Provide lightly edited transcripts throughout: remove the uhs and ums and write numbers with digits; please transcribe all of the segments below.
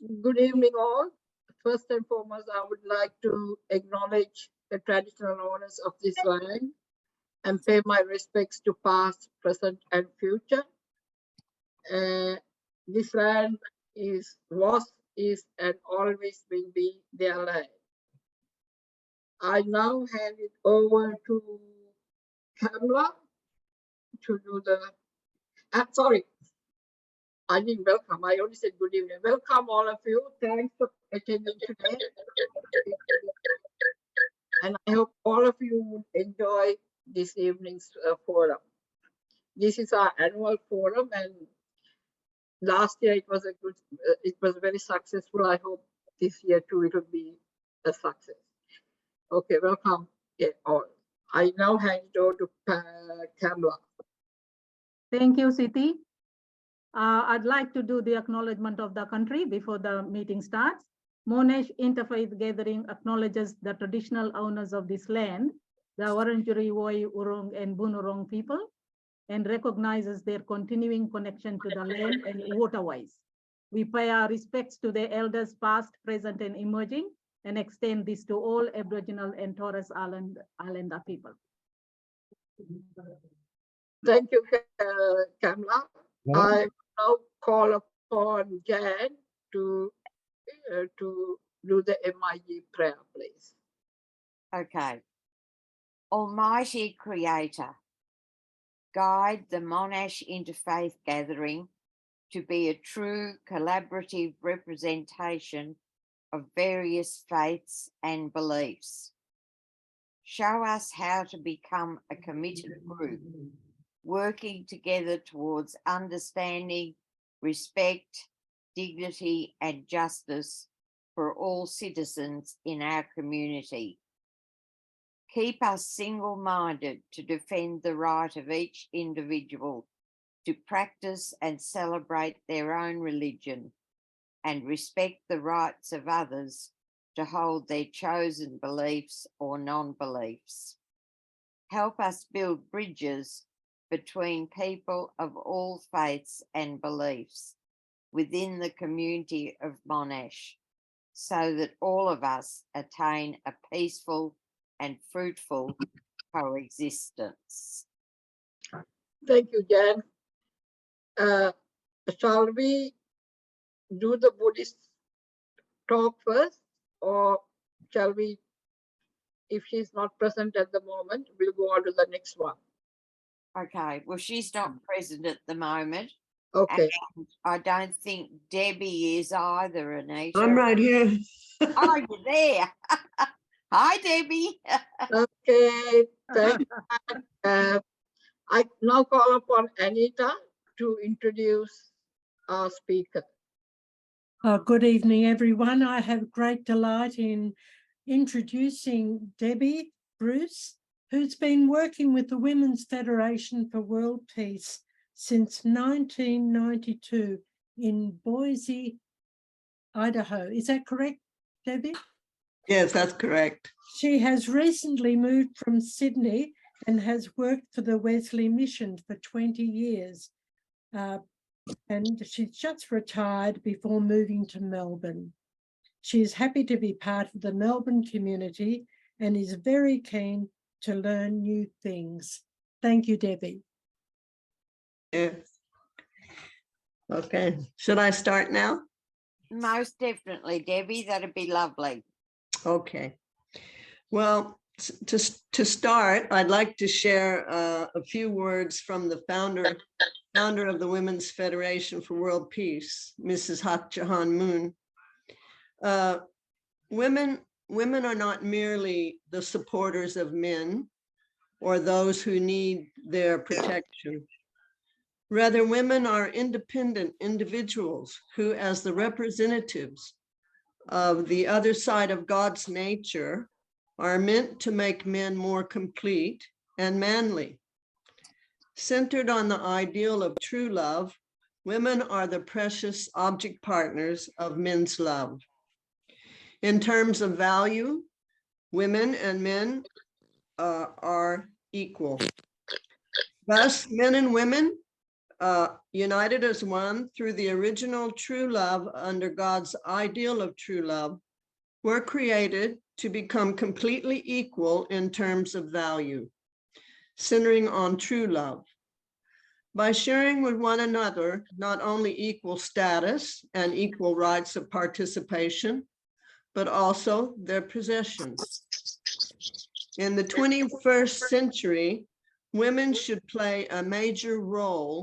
Good evening, all. First and foremost, I would like to acknowledge the traditional owners of this land and pay my respects to past, present, and future. This land was, is, and always will be their land. I now hand it over to Kamla to do the. Sorry, I didn't welcome. I only said good evening. Welcome, all of you. Thanks for attending today. And I hope all of you would enjoy this evening's forum. This is our annual forum, and last year it was very successful. I hope this year too it will be a success. Okay, welcome all. I now hand it over to Kamla. Thank you, Siti. I'd like to do the acknowledgement of the country before the meeting starts. Monash Interfaith Gathering acknowledges the traditional owners of this land, the Wurundjeri Woi Wurrung and Bunurong people, and recognizes their continuing connection to the land and waterways. We pay our respects to the elders past, present, and emerging, and extend this to all Aboriginal and Torres Islander people. Thank you, Kamla. I now call upon Jan to do the MIG prayer, please. Okay. Almighty Creator, guide the Monash Interfaith Gathering to be a true collaborative representation of various faiths and beliefs. Show us how to become a committed group, working together towards understanding, respect, dignity, and justice for all citizens in our community. Keep us single-minded to defend the right of each individual to practice and celebrate their own religion, and respect the rights of others to hold their chosen beliefs or non-beliefs. Help us build bridges between people of all faiths and beliefs within the community of Monash, so that all of us attain a peaceful and fruitful coexistence. Thank you, Jan. Shall we do the Buddhist talk first, or shall we, if she's not present at the moment, we'll go on to the next one? Okay, well, she's not present at the moment. Okay. And I don't think Debbie is either, Anita. I'm right here. Oh, you're there. Hi, Debbie. Okay, thank you. I now call upon Anita to introduce our speaker. Good evening, everyone. I have great delight in introducing Debbie Bruce, who's been working with the Women's Federation for World Peace since 1992 in Boise, Idaho. Is that correct, Debbie? Yes, that's correct. She has recently moved from Sydney and has worked for the Wesley Mission for 20 years. And she's just retired before moving to Melbourne. She is happy to be part of the Melbourne community and is very keen to learn new things. Thank you, Debbie. Yes. Okay, should I start now? Most definitely, Debbie. That'd be lovely. Okay. Well, to start, I'd like to share a few words from the founder of the Women's Federation for World Peace, Mrs. Hak Jahan Moon. Women are not merely the supporters of men or those who need their protection. Rather, women are independent individuals who, as the representatives of the other side of God's nature, are meant to make men more complete and manly. Centered on the ideal of true love, women are the precious object partners of men's love. In terms of value, women and men are equal. Thus, men and women united as one through the original true love under God's ideal of true love, were created to become completely equal in terms of value, centering on true love. By sharing with one another not only equal status and equal rights of participation, but also their possessions. In the 21st century, women should play a major role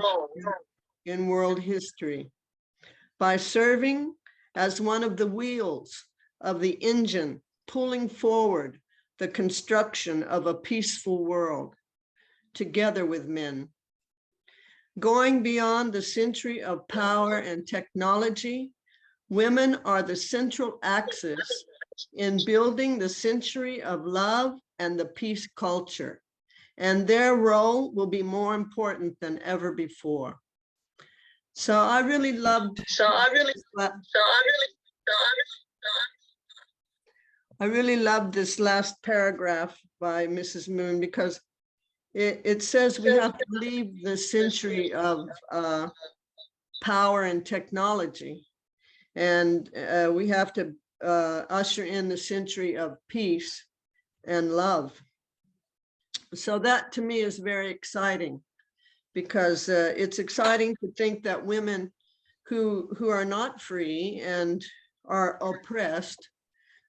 in world history by serving as one of the wheels of the engine pulling forward the construction of a peaceful world together with men. Going beyond the century of power and technology, women are the central axis in building the century of love and the peace culture, and their role will be more important than ever before. So I really loved. I really loved this last paragraph by Mrs. Moon, because it says we have to leave the century of power and technology, and we have to usher in the century of peace and love. So that to me is very exciting, because it's exciting to think that women who are not free and are oppressed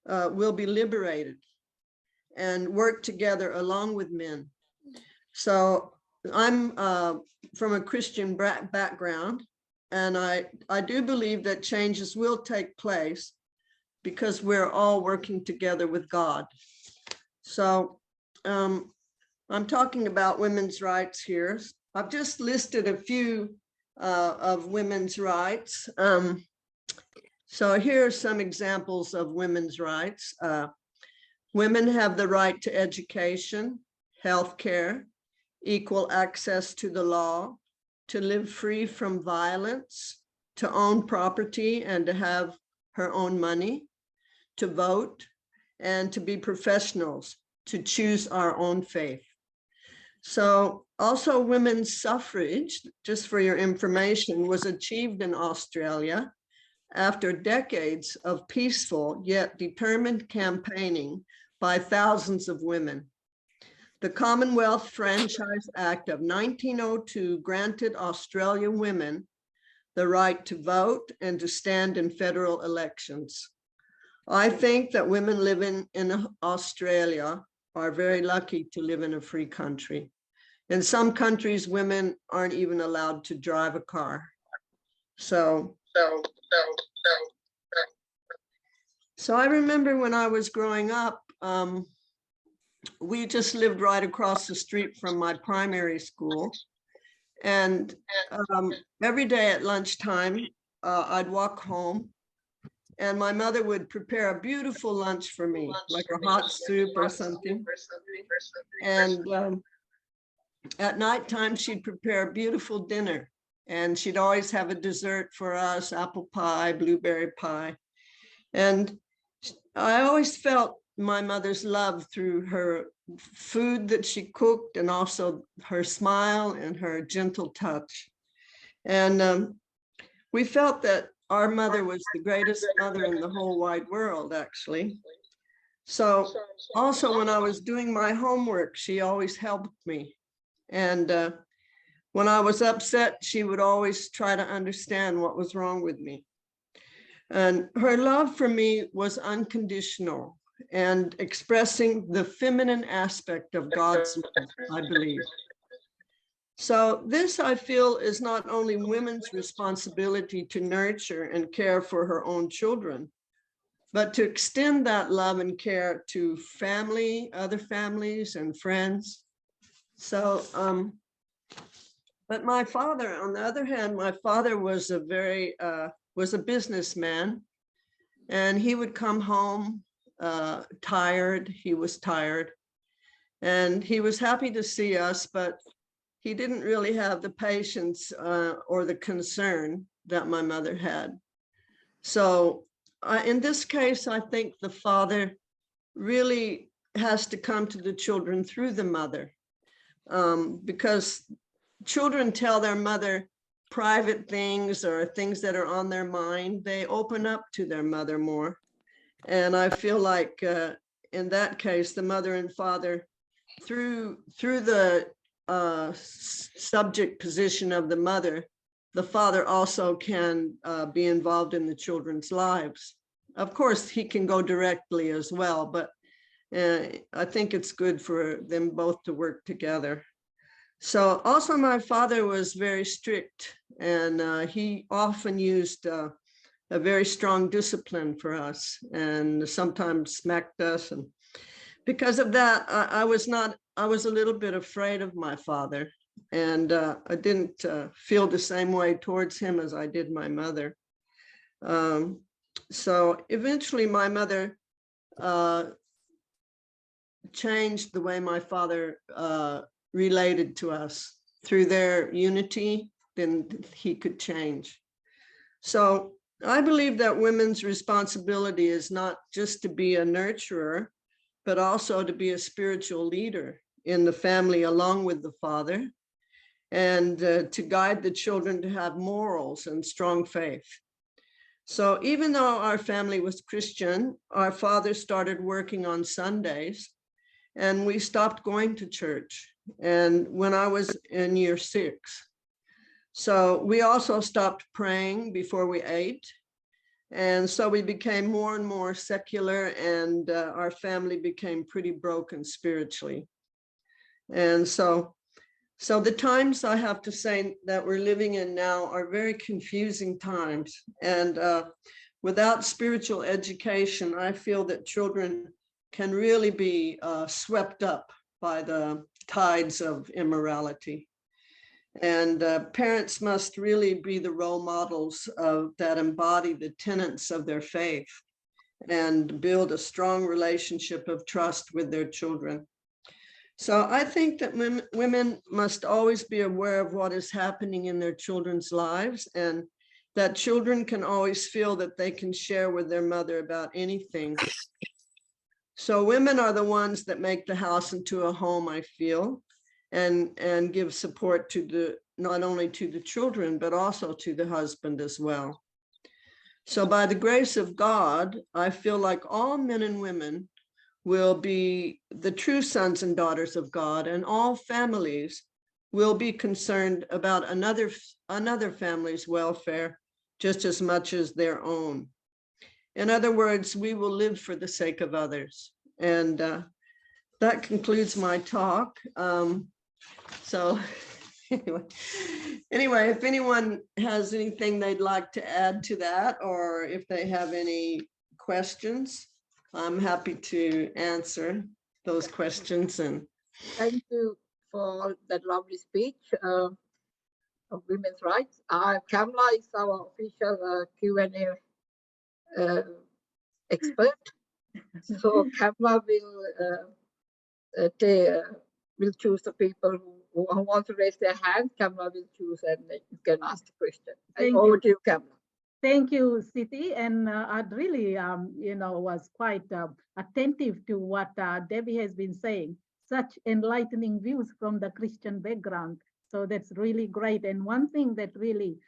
will be liberated and work together along with men. So I'm from a Christian background, and I do believe that changes will take place because we're all working together with God. So I'm talking about women's rights here. I've just listed a few of women's rights. So here are some examples of women's rights. Women have the right to education, healthcare, equal access to the law, to live free from violence, to own property and to have her own money, to vote, and to be professionals, to choose our own faith. So also women's suffrage, just for your information, was achieved in Australia after decades of peaceful yet determined campaigning by thousands of women. The Commonwealth Franchise Act of 1902 granted Australian women the right to vote and to stand in federal elections. I think that women living in Australia are very lucky to live in a free country. In some countries, women aren't even allowed to drive a car. So I remember when I was growing up, we just lived right across the street from my primary school. And every day at lunchtime, I'd walk home, and my mother would prepare a beautiful lunch for me, like a hot soup or something. And at nighttime, she'd prepare a beautiful dinner, and she'd always have a dessert for us, apple pie, blueberry pie. And I always felt my mother's love through her food that she cooked, and also her smile and her gentle touch. And we felt that our mother was the greatest mother in the whole wide world, actually. So also when I was doing my homework, she always helped me. And when I was upset, she would always try to understand what was wrong with me. And her love for me was unconditional and expressing the feminine aspect of God's love, I believe. So this, I feel, is not only women's responsibility to nurture and care for her own children, but to extend that love and care to family, other families and friends. So, but my father, on the other hand, my father was a businessman, and he would come home tired. He was tired, and he was happy to see us, but he didn't really have the patience or the concern that my mother had. So in this case, I think the father really has to come to the children through the mother, because children tell their mother private things or things that are on their mind, they open up to their mother more. And I feel like in that case, the mother and father, through the subject position of the mother, the father also can be involved in the children's lives. Of course, he can go directly as well, but I think it's good for them both to work together. So also my father was very strict, and he often used a very strong discipline for us, and sometimes smacked us. And because of that, I was a little bit afraid of my father, and I didn't feel the same way towards him as I did my mother. So eventually my mother changed the way my father related to us. Through their unity, then he could change. So I believe that women's responsibility is not just to be a nurturer, but also to be a spiritual leader in the family along with the father, and to guide the children to have morals and strong faith. So even though our family was Christian, our father started working on Sundays, and we stopped going to church. And when I was in year 6, so we also stopped praying before we ate. And so we became more and more secular, and our family became pretty broken spiritually. And so the times, I have to say, that we're living in now are very confusing times. And without spiritual education, I feel that children can really be swept up by the tides of immorality. And parents must really be the role models that embody the tenets of their faith and build a strong relationship of trust with their children. So I think that women must always be aware of what is happening in their children's lives, and that children can always feel that they can share with their mother about anything. So women are the ones that make the house into a home, I feel, and give support to not only to the children, but also to the husband as well. So by the grace of God, I feel like all men and women will be the true sons and daughters of God, and all families will be concerned about another family's welfare just as much as their own. In other words, we will live for the sake of others. And that concludes my talk. So anyway, if anyone has anything they'd like to add to that, or if they have any questions, I'm happy to answer those questions. And Thank you for that lovely speech of women's rights. Kamla is our official Q&A expert. So Kamla will choose the people who want to raise their hand. Kamla will choose, and you can ask the question. Thank Over you. to you, Kamla. Thank you, Siti. And I'd really, was quite attentive to what Debbie has been saying. Such enlightening views from the Christian background. So that's really great. And one thing that really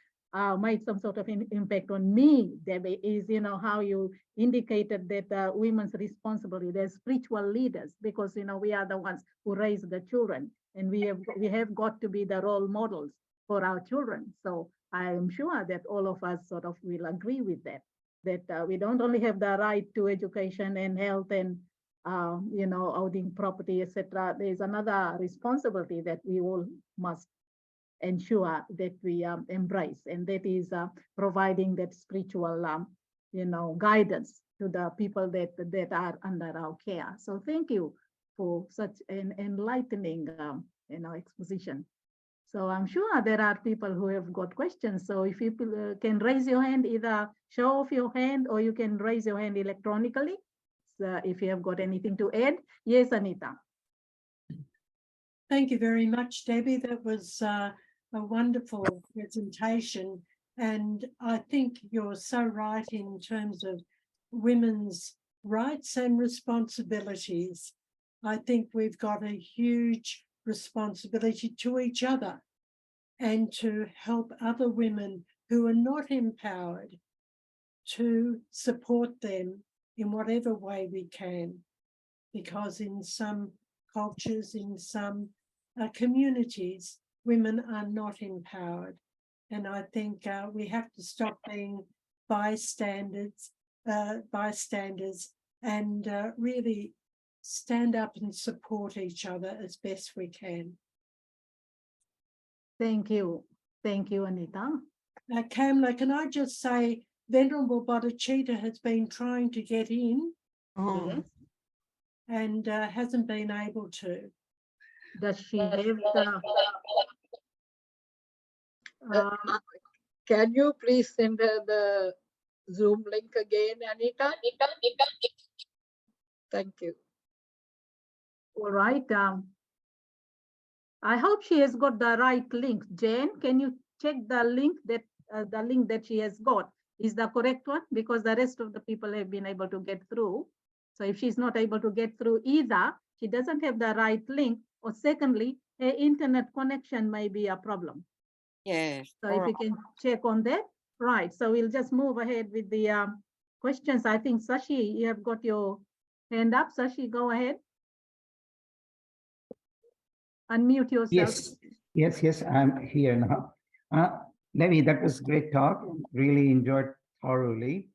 made some sort of impact on me, Debbie, is, how you indicated that women's responsibility, they're spiritual leaders, because, we are the ones who raise the children, and we have got to be the role models for our children. So I am sure that all of us sort of will agree with that we don't only have the right to education and health and, owning property, etc. There's another responsibility that we all must ensure that we embrace, and that is providing that spiritual, guidance to the people that are under our care. So thank you for such an enlightening, exposition. So I'm sure there are people who have got questions. So if you can raise your hand, either show off your hand, or you can raise your hand electronically. So if you have got anything to add. Yes, Anita. Thank you very much, Debbie. That was a wonderful presentation. And I think you're so right in terms of women's rights and responsibilities. I think we've got a huge responsibility to each other. and to help other women who are not empowered, to support them in whatever way we can, because in some cultures, in some communities, women are not empowered. And I think we have to stop being bystanders and really stand up and support each other as best we can. Thank you. Thank you, Anita. Kamla, can I just say, Venerable Bodhicitta has been trying to get in Oh, Yes. and hasn't been able to. Does she have the Can you please send her the Zoom link again, Anita? Thank you. all right? I hope she has got the right link. Jane, can you check the link that she has got is the correct one? Because the rest of the people have been able to get through. So if she's not able to get through either, she doesn't have the right link, or secondly, her internet connection may be a problem. Yes. So all if right. you can check on that. Right, so we'll just move ahead with the questions. I think Sashi, you have got your hand up. Sashi, go ahead. Unmute yourself. Yes, I'm here now. Levi, that was great talk. Really enjoyed thoroughly.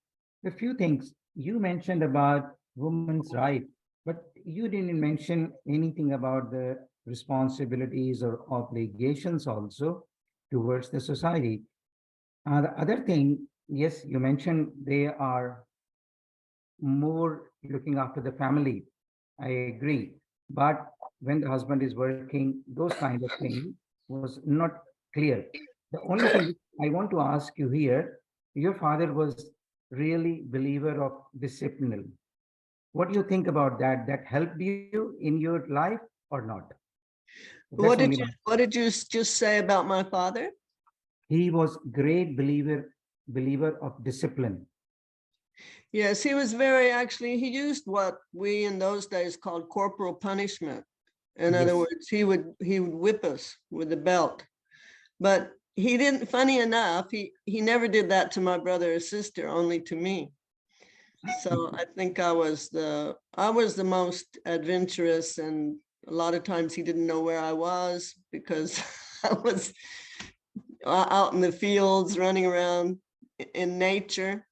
A few things you mentioned about women's right, but you didn't mention anything about the responsibilities or obligations also towards the society. The other thing, yes, you mentioned they are more looking after the family. I agree. But when the husband is working, those kind of things was not clear. The only thing I want to ask you here, your father was really believer of discipline. What do you think about that? That helped you in your life or not? what That's did only what did you just say about my father? he was great believer of discipline. Yes, he was actually, he used what we in those days called corporal punishment. In other Yes. words, he would whip us with a belt. But he didn't, funny enough, he never did that to my brother or sister, only to me. So I think I was the most adventurous, and a lot of times he didn't know where I was because I was out in the fields running around in nature.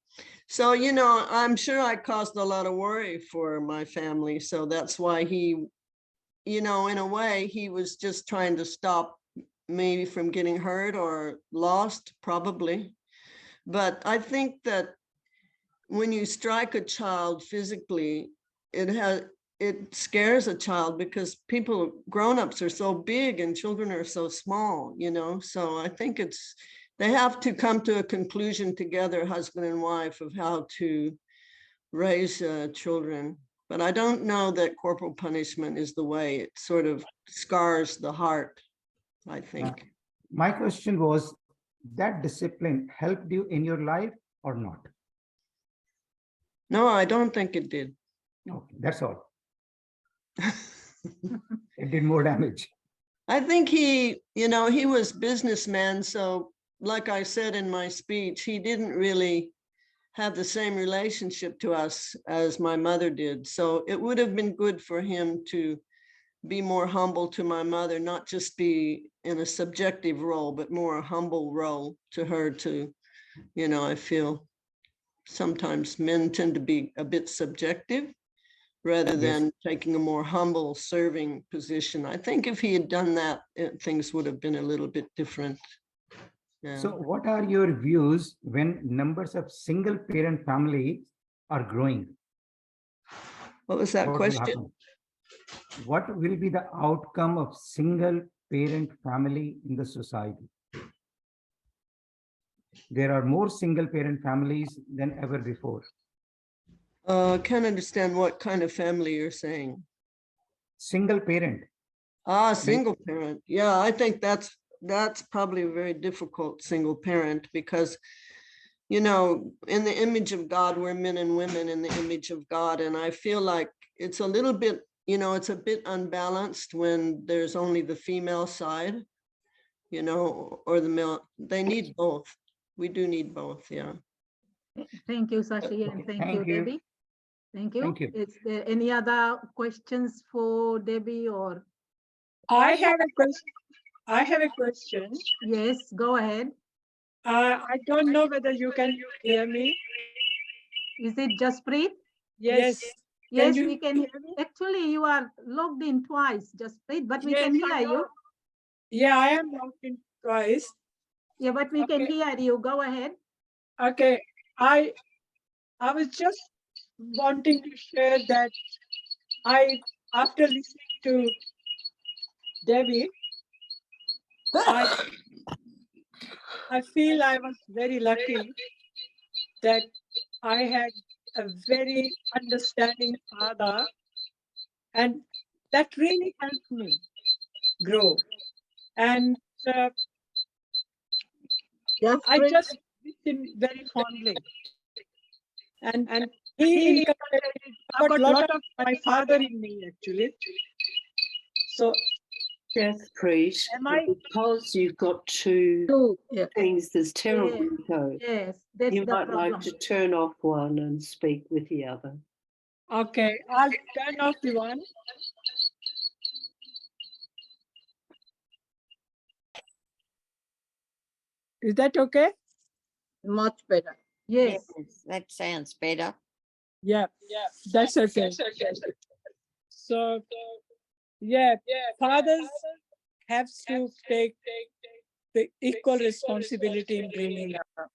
So, you know, I'm sure I caused a lot of worry for my family. So that's why he, you know, in a way, he was just trying to stop me from getting hurt or lost, probably. But I think that when you strike a child physically, it scares a child because grown-ups are so big and children are so small, you know. So I think they have to come to a conclusion together, husband and wife, of how to raise children. But I don't know that corporal punishment is the way. It sort of scars the heart, I think. My question was, that discipline helped you in your life or not? No, I don't think it did. Okay, that's all. It did more damage. I think he was businessman. So like I said in my speech, he didn't really have the same relationship to us as my mother did. So it would have been good for him to be more humble to my mother, not just be in a subjective role, but more a humble role to her to, you know, I feel sometimes men tend to be a bit subjective rather than taking a more humble serving position. I think if he had done that, things would have been a little bit different. Yeah. So what are your views when numbers of single parent families are growing? What was that What will question? happen? What will be the outcome of single parent family in the society? There are more single parent families than ever before. Can't understand what kind of family you're saying. Single parent. Single parent. Yeah, I think that's probably a very difficult single parent because, you know, in the image of God, we're men and women in the image of God. And I feel like it's a little bit, you know, it's a bit unbalanced when there's only the female side. you know, or the mill. They need both. We do need both, yeah. Thank you, Sashi, and Okay, thank you, thank you. Debbie. Thank you. Thank you. Is there any other questions for Debbie or? I have a question. I have a question. Yes, go ahead. I don't know whether you can hear me. Is it Jaspreet? Yes. Yes, you we can. hear me? Actually, you are logged in twice, Jaspreet, but we Yes, can I hear you. know. Yeah, I am logged in twice. Yeah, but we can Okay. hear you. Go ahead. Okay. I was just wanting to share that after listening to Debbie, I feel I was very lucky that I had a very understanding father, and that really helped me grow. And I Jaspreet, just miss him very fondly. And he inculcated a lot of my father in me, actually. So Jaspreet, am I? because you've got two yeah. things, there's terrible echo. Yes, that's You the might problem. like to turn off one and speak with the other. Okay, I'll turn off the one. Is that okay? Much better. Yes. That sounds better. Yeah, that's okay. So, yeah, fathers have to take the equal responsibility in bringing up.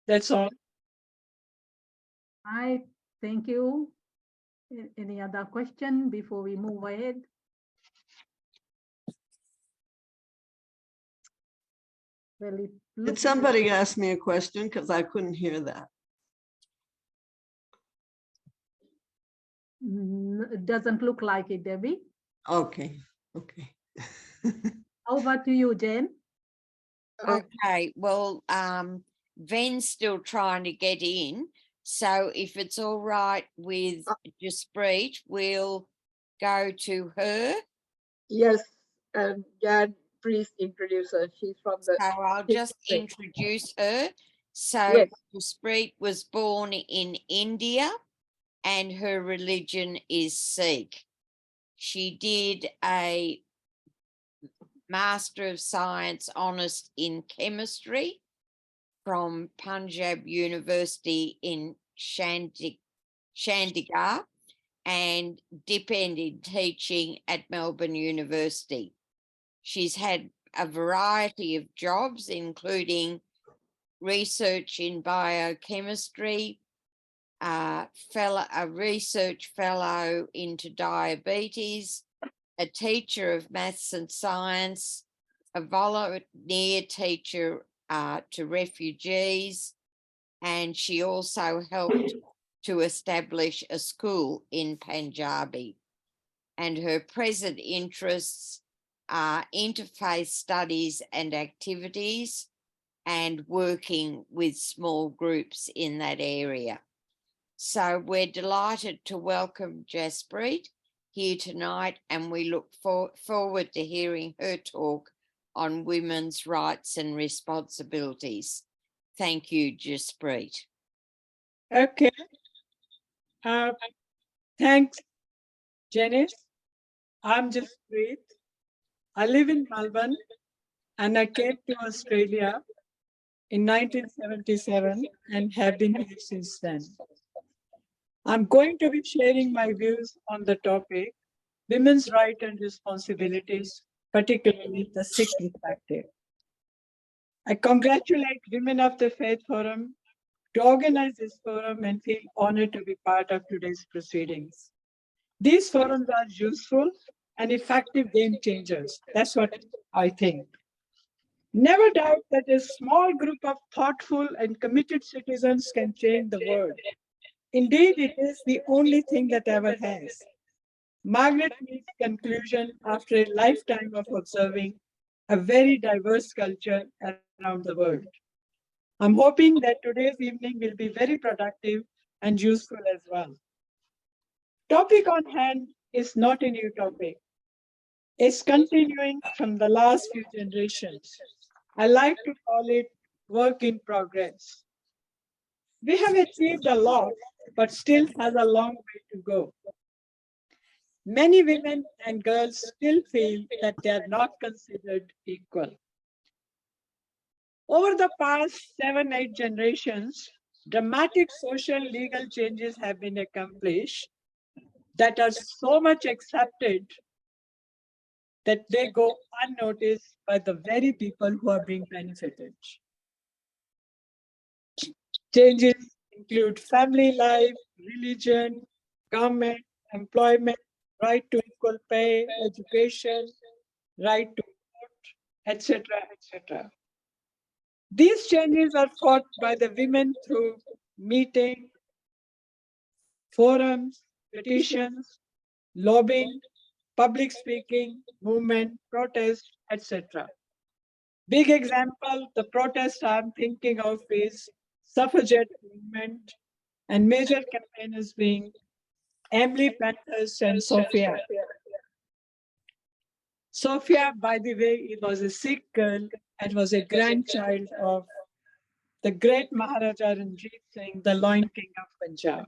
That's all. I thank you. Any other question before we move ahead? Well, it Did looks somebody ask me a question? Because I couldn't hear that. it doesn't look like it, Debbie. Okay, okay. Over to you, Jen. Okay, well, Ven's still trying to get in. So if it's all right with Jaspreet, we'll go to her. Yes, and Jan, please introduce her. She's from the. So I'll Yes, just please. introduce her. So Yes. Jaspreet was born in India and her religion is Sikh. She did a Master of Science Honours in Chemistry from Punjab University in Chandigarh and dip-ended teaching at Melbourne University. She's had a variety of jobs, including research in biochemistry, a research fellow into diabetes, a teacher of maths and science, a volunteer teacher to refugees, and she also helped to establish a school in Punjabi. And her present interests are interfaith studies and activities and working with small groups in that area. So we're delighted to welcome Jaspreet here tonight, and we look forward to hearing her talk on women's rights and responsibilities. Thank you, Jaspreet. Okay. Thanks, Janice. I'm Jaspreet. I live in Melbourne and I came to Australia in 1977 and have been here since then. I'm going to be sharing my views on the topic, women's rights and responsibilities, particularly the Sikh perspective. I congratulate Women of the Faith Forum to organize this forum and feel honored to be part of today's proceedings. These forums are useful and effective game changers. That's what I think. Never doubt that a small group of thoughtful and committed citizens can change the world. Indeed, it is the only thing that ever has. Margaret Mead's conclusion after a lifetime of observing a very diverse culture around the world. I'm hoping that today's evening will be very productive and useful as well. Topic on hand is not a new topic. is continuing from the last few generations. I like to call it work in progress. We have achieved a lot, but still has a long way to go. Many women and girls still feel that they are not considered equal. Over the past 7-8 generations, dramatic social legal changes have been accomplished that are so much accepted that they go unnoticed by the very people who are being benefited. Changes include family life, religion, government, employment, right to equal pay, education, right to vote, etc., etc. These changes are fought by the women through meetings, forums, petitions, lobbying, public speaking, movement, protest, etc. Big example, the protest I'm thinking of is suffragette movement and major campaigners being Emily Pankhurst and Sophia. Sophia, by the way, it was a Sikh girl and was a grandchild of the great Maharaja Ranjit Singh, the Lion King of Punjab.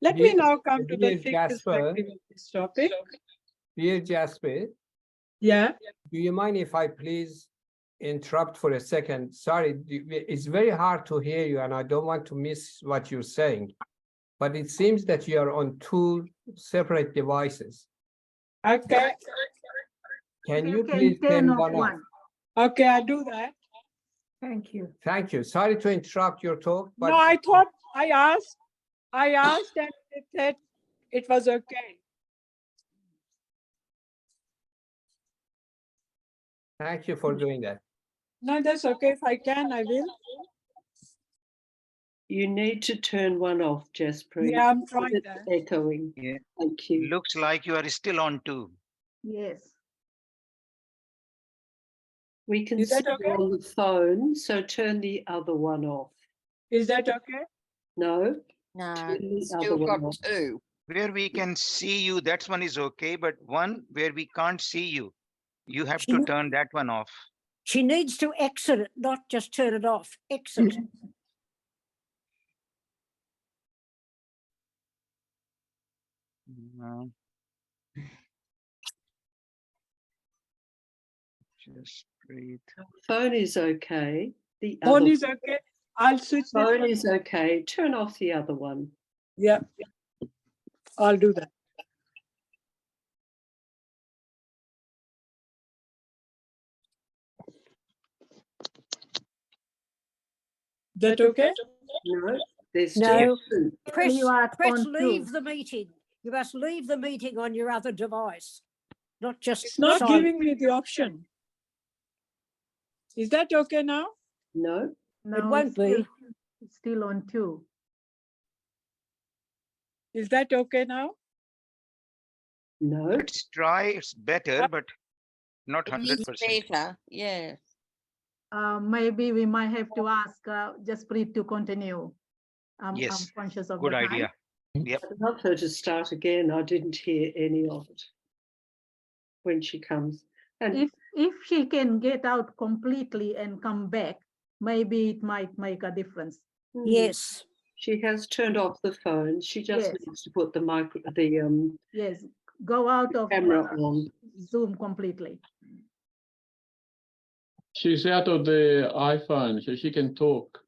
Let me now come to the Dear Sikh Jasper. perspective of this topic. Dear Jasper, Yeah, do you mind if I please interrupt for a second? Sorry, it's very hard to hear you and I don't want to miss what you're saying. But it seems that you are on 2 separate devices. okay, Can you can please turn turn off one off? one. okay, I do that. Thank you. Thank you. Sorry to interrupt your talk, but No, I thought I asked and it said it was okay. thank you for doing that. No, that's okay. If I can, I will. You need to turn one off, Jaspreet. Yeah, I'm trying It's that. echoing. Yeah. Thank you. Looks like you are still on 2. Yes. We can Is see that you okay? on the phone, so turn the other one off. Is that okay? No, No, turn the other still got one off. 2. Where we can see you, that one is okay, but one where we can't see you, you have to She- turn that one off. She needs to exit it, not just turn it off. Exit. No. Just breathe. Phone is okay. The Phone other is okay. I'll switch this phone one. is okay. Turn off the other one. Yeah, I'll do that. That okay? No, there's No. still two. Press, You are press on leave two. the meeting. You must leave the meeting on your other device, not just It's not silent. giving me the option. Is that okay now? No, No, won't it's still- be. It's still on 2. Is that okay now? no. Let's try, it's better, but not It is 100%. better, yeah. Maybe we might have to ask Jaspreet to continue. I'm Yes, conscious of good the time. idea. Yep. I'd love her to start again. I didn't hear any of it when she comes. And If she can get out completely and come back, maybe it might make a difference. Yes. she has turned off the phone. She just Yes. needs to put the Yes, go out of camera on. Zoom completely. She's out of the iPhone, so she can talk.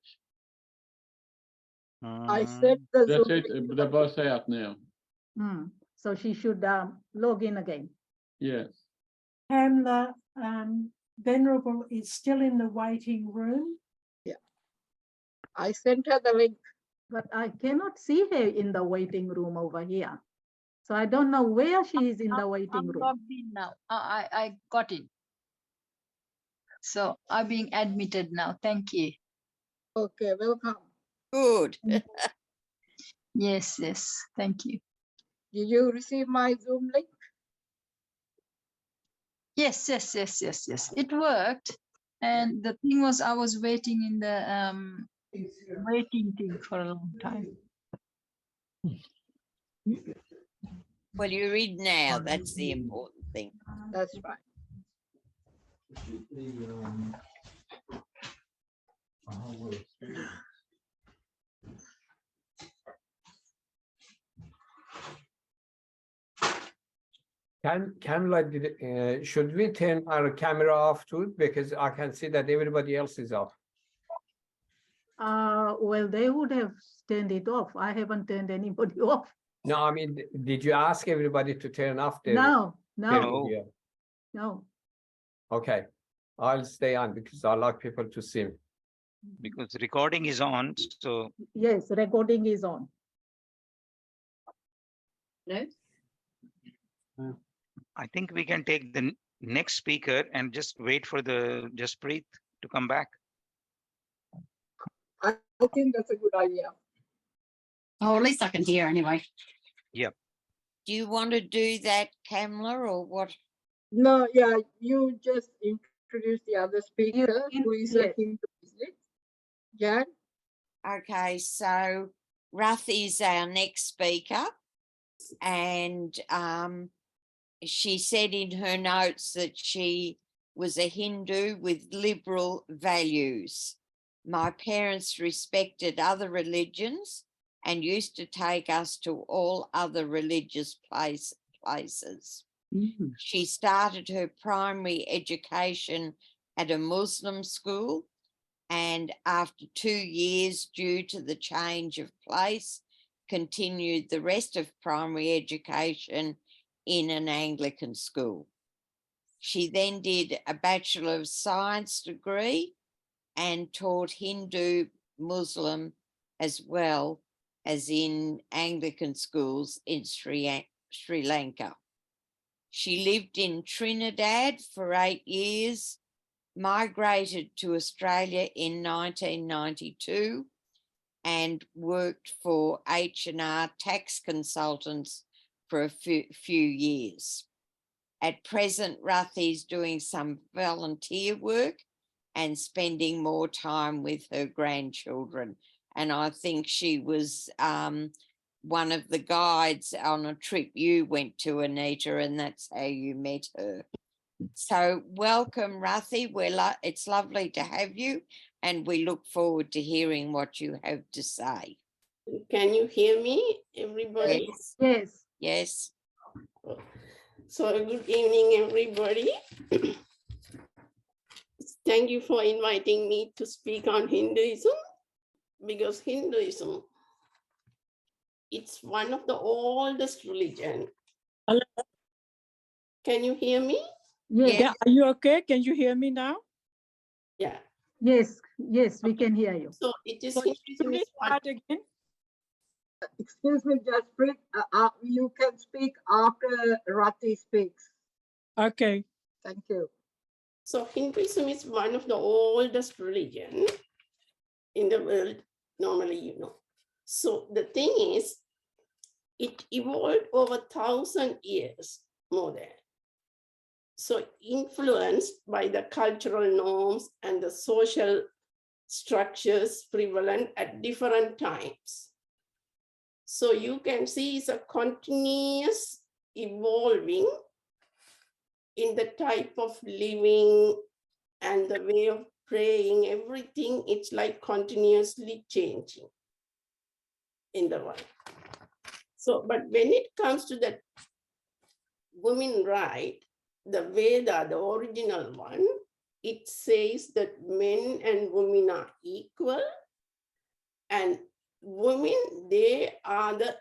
I said the That's Zoom it. link. They're both out now. So she should log in again. Yes. And the Venerable is still in the waiting room. I sent her the link. But I cannot see her in the waiting room over here. So I don't know where she is in the waiting I'm room. logged in now. I got it. So I'm being admitted now. Thank you. Okay, welcome. Good. Yes, thank you. Did you receive my Zoom link? Yes. It worked. And the thing was, I was waiting in the waiting thing for a long time. Well, you read now, that's the important something. That's right. Kamla, should we turn our camera off too? Because I can see that everybody else is off. Well, they would have turned it off. I haven't turned anybody off. No, I mean, did you ask everybody to turn off their No, their no, video? no. Okay, I'll stay on because I like people to see me. Because recording is on, so Yes, recording is on. No? I think we can take the next speaker and just wait for the Jaspreet to come back. I think that's a good idea. Oh, at least I can hear anyway. Do you want to do that, Kamla, or what? No, yeah, you just introduce the other speaker who is a yes. Hindu, isn't it? Jan? Okay, so Rathi is our next speaker, and she said in her notes that she was a Hindu with liberal values. My parents respected other religions and used to take us to all other religious places. She started her primary education at a Muslim school, and after 2 years, due to the change of place, continued the rest of primary education in an Anglican school. She then did a Bachelor of Science degree and taught Hindu, Muslim, as well as in Anglican schools in Sri Lanka. She lived in Trinidad for 8 years, migrated to Australia in 1992, and worked for H&R Tax Consultants for a few years. At present, Rathi's doing some volunteer work and spending more time with her grandchildren. And I think she was one of the guides on a trip you went to, Anita, and that's how you met her. So welcome, Rathi. It's lovely to have you, and we look forward to hearing what you have to say. Can you hear me, everybody? Yes. Yes. Yes. So good evening, everybody. Thank you for inviting me to speak on Hinduism, because Hinduism, it's one of the oldest religion. Hello? Can you hear me? Yes. Yeah, are you okay? Can you hear me now? Yeah. Yes, yes, we can hear you. So it is So Hinduism please is one. start again. Excuse me, Jaspreet, you can speak after Rathi speaks. Okay. Thank you. So Hinduism is one of the oldest religion in the world, normally, you know. So the thing is, it evolved over 1,000 years more than. So influenced by the cultural norms and the social structures prevalent at different times. So you can see it's a continuous evolving in the type of living and the way of praying, everything, it's like continuously changing in the world. So, but when it comes to the women right, the Veda, the original one, it says that men and women are equal, and women, they are the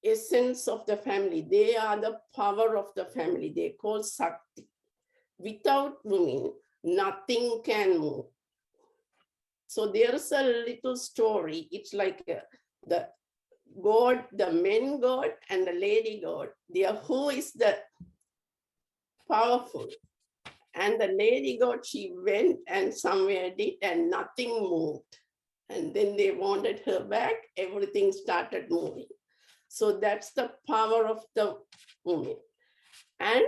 essence of the family. They are the power of the family. They call Sakti. Without women, nothing can move. So there's a little story. It's like the God, the men God and the lady God. Who is the powerful? And the lady God, she went and somewhere did and nothing moved. And then they wanted her back. Everything started moving. So that's the power of the woman. And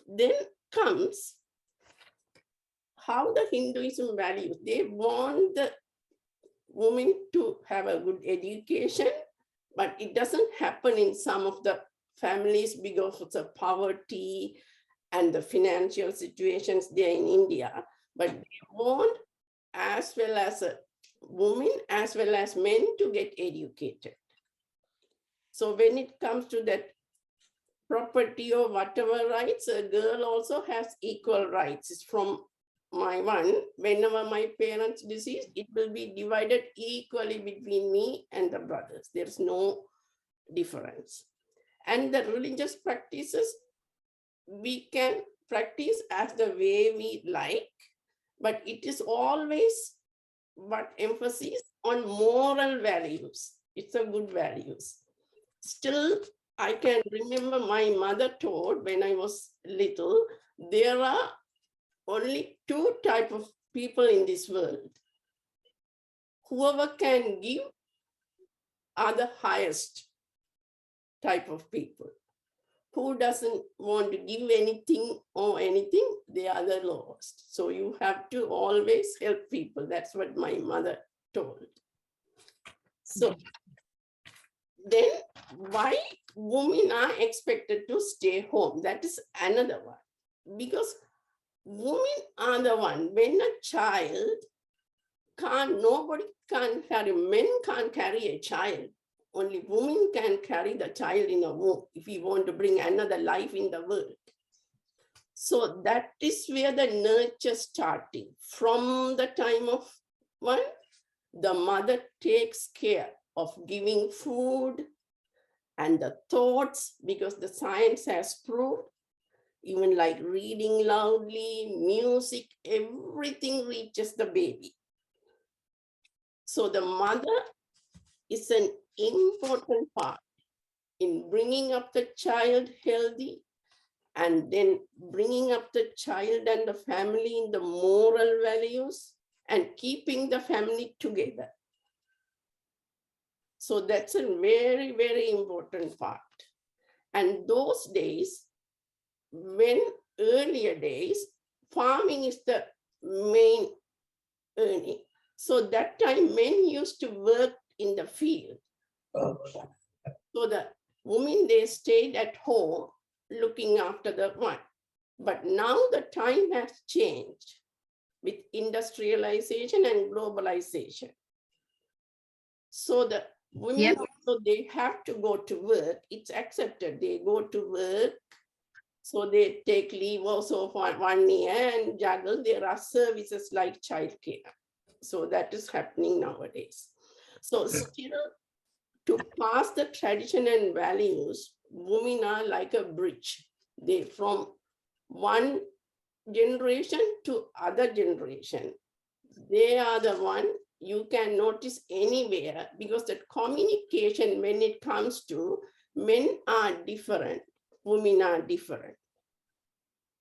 then comes how the Hinduism values. They want the women to have a good education, but it doesn't happen in some of the families because of the poverty and the financial situations there in India, but they want as well as women as well as men to get educated. So when it comes to that property or whatever rights, a girl also has equal rights. It's from my one, whenever my parents deceased, it will be divided equally between me and the brothers. There's no difference. And the religious practices, we can practice as the way we like, but it is always but emphasis on moral values. It's a good values. Still, I can remember my mother told when I was little, there are only two types of people in this world. Whoever can give are the highest type of people. Who doesn't want to give anything or anything, they are the lowest. So you have to always help people. That's what my mother told. So then why women are expected to stay home? That is another one. Because women are the one, when a child nobody can carry, men can't carry a child. Only women can carry the child in a womb if we want to bring another life in the world. So that is where the nurture starting. From the time of one, the mother takes care of giving food and the thoughts, because the science has proved, even like reading loudly, music, everything reaches the baby. So the mother is an important part in bringing up the child healthy and then bringing up the child and the family in the moral values and keeping the family together. So that's a very, very important part. And those days, when earlier days, farming is the main earning. So that time men used to work in the field. So the women, they stayed at home looking after the one. But now the time has changed with industrialization and globalization. So the women, so they have to go to work. It's accepted. They go to work. So they take leave also for 1 year and juggle. There are services like childcare. So that is happening nowadays. So still, to pass the tradition and values, women are like a bridge. They from one generation to other generation. They are the one you can notice anywhere, because the communication, when it comes to men are different, women are different.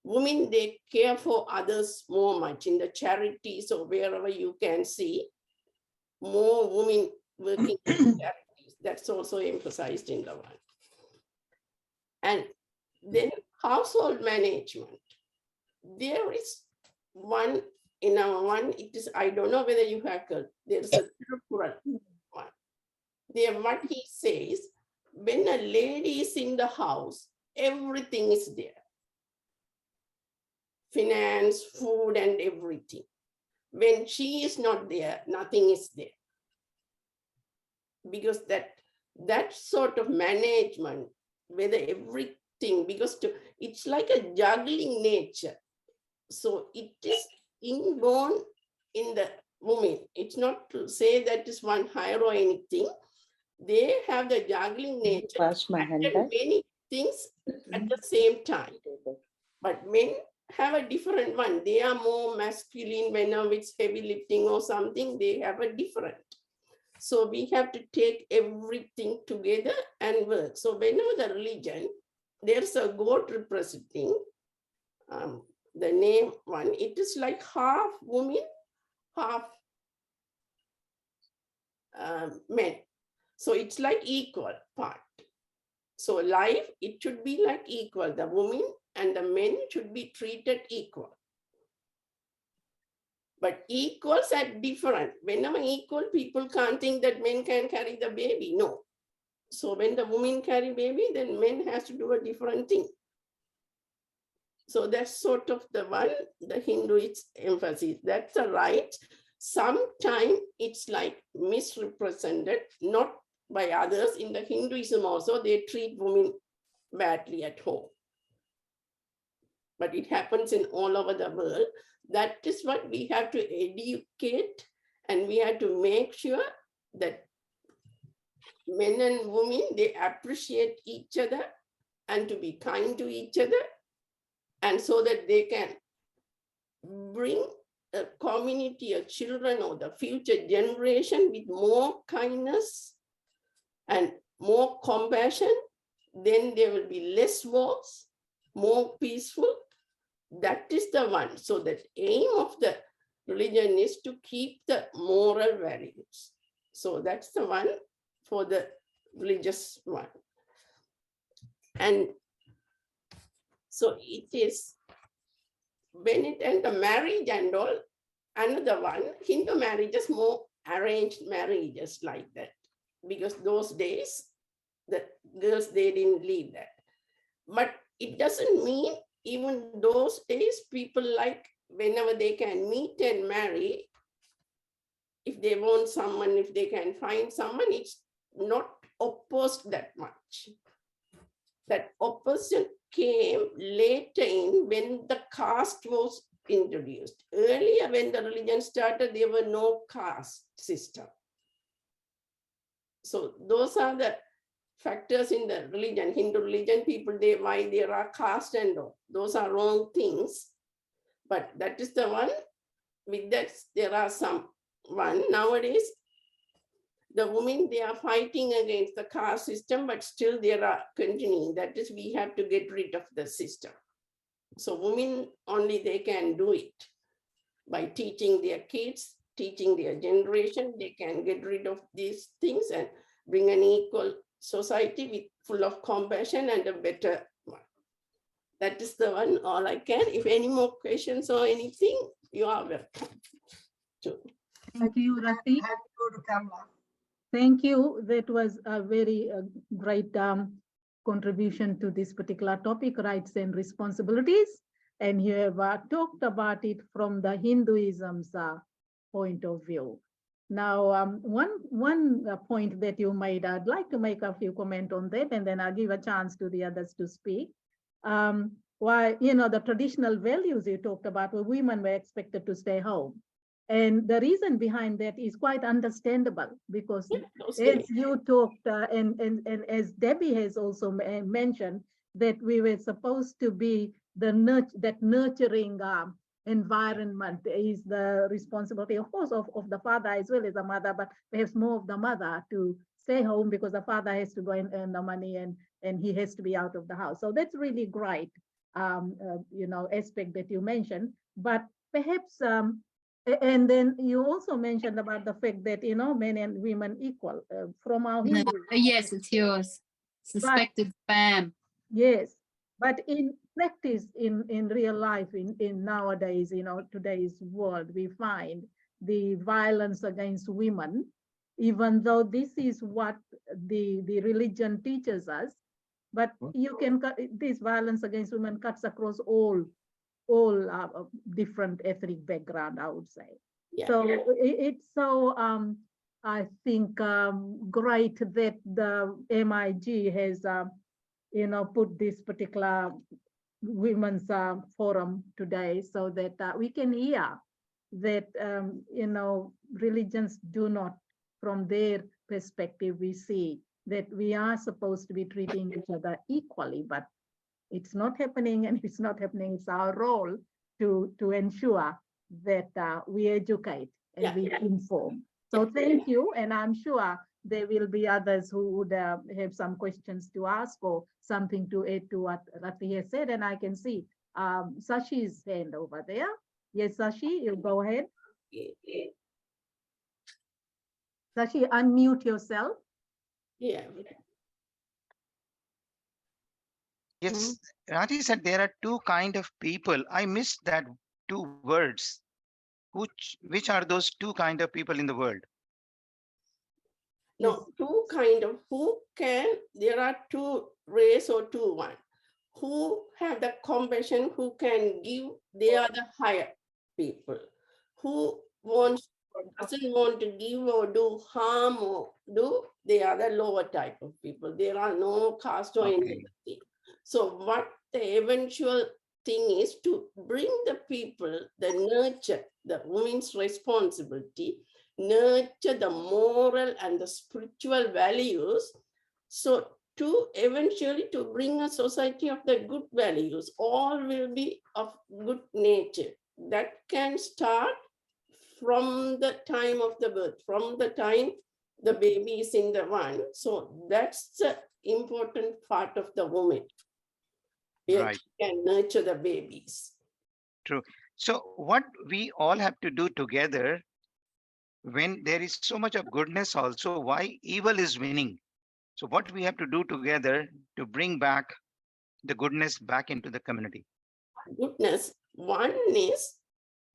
Women, they care for others more much in the charities or wherever you can see more women working in charities. That's also emphasized in the one. And then household management. There is one in our one, it is, I don't know whether you have heard, there's a Tiruppural one. There, what he says, when a lady is in the house, everything is there. Finance, food, and everything. When she is not there, nothing is there. Because that sort of management, whether everything, because it's like a juggling nature. So it is inborn in the woman. It's not to say that is one higher or anything. They have the juggling nature and many things at the same time. But men have a different one. They are more masculine. Whenever it's heavy lifting or something, they have a different. So we have to take everything together and work. So whenever the religion, there's a goat representing the name one, it is like half women, half men. So it's like equal part. So life, it should be like equal. The women and the men should be treated equal. But equals are different. Whenever equal, people can't think that men can carry the baby. No. So when the women carry baby, then men has to do a different thing. So that's sort of the one the Hinduist emphasis. That's a right. Sometimes it's like misrepresented, not by others. In the Hinduism also, they treat women badly at home. But it happens in all over the world. That is what we have to educate, and we have to make sure that men and women, they appreciate each other and to be kind to each other, and so that they can bring a community of children or the future generation with more kindness and more compassion. Then there will be less wars, more peaceful. That is the one. So the aim of the religion is to keep the moral values. So that's the one for the religious one. And so it is, when it enter marriage and all, another one, Hindu marriages, more arranged marriages like that. Because those days, the girls, they didn't leave that. But it doesn't mean even those days, people like whenever they can meet and marry, if they want someone, if they can find someone, it's not opposed that much. That opposition came later in when the caste was introduced. Earlier, when the religion started, there were no caste system. So those are the factors in the religion, Hindu religion, people, they why there are caste and all. Those are wrong things. But that is the one. With that, there are some one nowadays. The women, they are fighting against the caste system, but still they are continuing. That is, we have to get rid of the system. So women only they can do it by teaching their kids, teaching their generation. They can get rid of these things and bring an equal society with full of compassion and a better one. That is the one, all I can. If any more questions or anything, you are welcome to. Thank you, Rati. Go to Kamala. Thank you. That was a very great contribution to this particular topic, rights and responsibilities. And you have talked about it from the Hinduism's point of view. Now, one point that you made, I'd like to make a few comments on that, and then I'll give a chance to the others to speak. Why, you know, the traditional values you talked about, where women were expected to stay home. And the reason behind that is quite understandable, because as you talked, and as Debbie has also mentioned, that we were supposed to be the nurturing environment is the responsibility, of course, of the father as well as the mother, but perhaps more of the mother to stay home because the father has to go and earn the money and he has to be out of the house. So that's really great, you know, aspect that you mentioned. But perhaps, and then you also mentioned about the fact that, you know, men and women equal from our No, Hindu. yes, it's yours. Suspected spam. Yes, but in practice, in real life, in nowadays, you know, today's world, we find the violence against women, even though this is what the religion teaches us, but you can, this violence against women cuts across all different ethnic background, I would say. Yeah. So it's so, I think, great that the MIG has, you know, put this particular women's forum today so that we can hear that, you know, religions do not, from their perspective, we see that we are supposed to be treating each other equally, but it's not happening, and if it's not happening, it's our role to ensure that we educate and we inform. So thank you, and I'm sure there will be others who would have some questions to ask or something to add to what Rati has said, and I can see Sashi's hand over there. Yes, Sashi, you go ahead. Sashi, unmute yourself. Yeah. Yes, Rati said there are two kind of people. I missed that two words. Which are those two kind of people in the world? No, two kind of there are two race or two one. Who have the compassion, who can give, they are the higher people. Who doesn't want to give or do harm or do, they are the lower type of people. There are no caste or anything. So what the eventual thing is to bring the people, the nurture, the women's responsibility, nurture the moral and the spiritual values. So to eventually to bring a society of the good values, all will be of good nature. That can start from the time of the birth, from the time the baby is in the one. So that's the important part of the woman. Right. Can nurture the babies. True. So what we all have to do together, when there is so much of goodness also, why evil is winning? So what we have to do together to bring back the goodness back into the community? Goodness, one is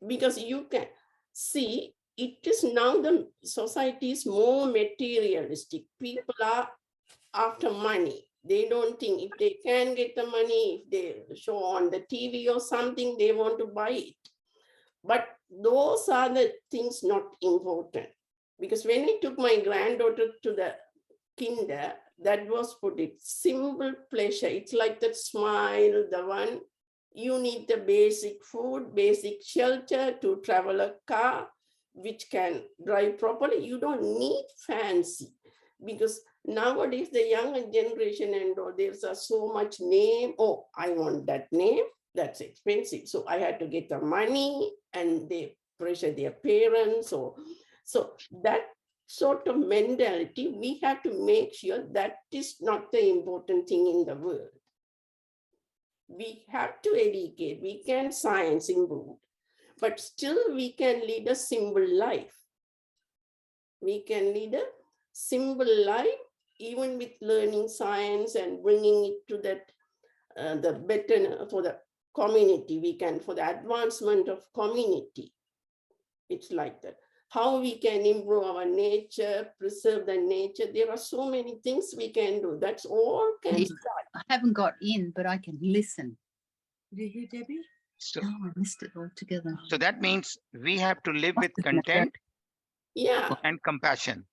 because you can see it is now the society is more materialistic. People are after money. They don't think if they can get the money, if they show on the TV or something, they want to buy it. But those are the things not important. Because when I took my granddaughter to the kinder, that was put it, simple pleasure. It's like that smile, the one, you need the basic food, basic shelter, to travel a car, which can drive properly. You don't need fancy, because nowadays the younger generation and all, there's so much name. Oh, I want that name, that's expensive. So I had to get the money, and they pressure their parents. So that sort of mentality, we have to make sure that is not the important thing in the world. We have to educate, we can science improve, but still we can lead a simple life. We can lead a simple life, even with learning science and bringing it to that, the better for the community, we can, for the advancement of community. It's like that. How we can improve our nature, preserve the nature. There are so many things we can do. That's all can start. I haven't got in, but I can listen. Did you hear Debbie? So, Oh, I missed it altogether. so that means we have to live with content and compassion.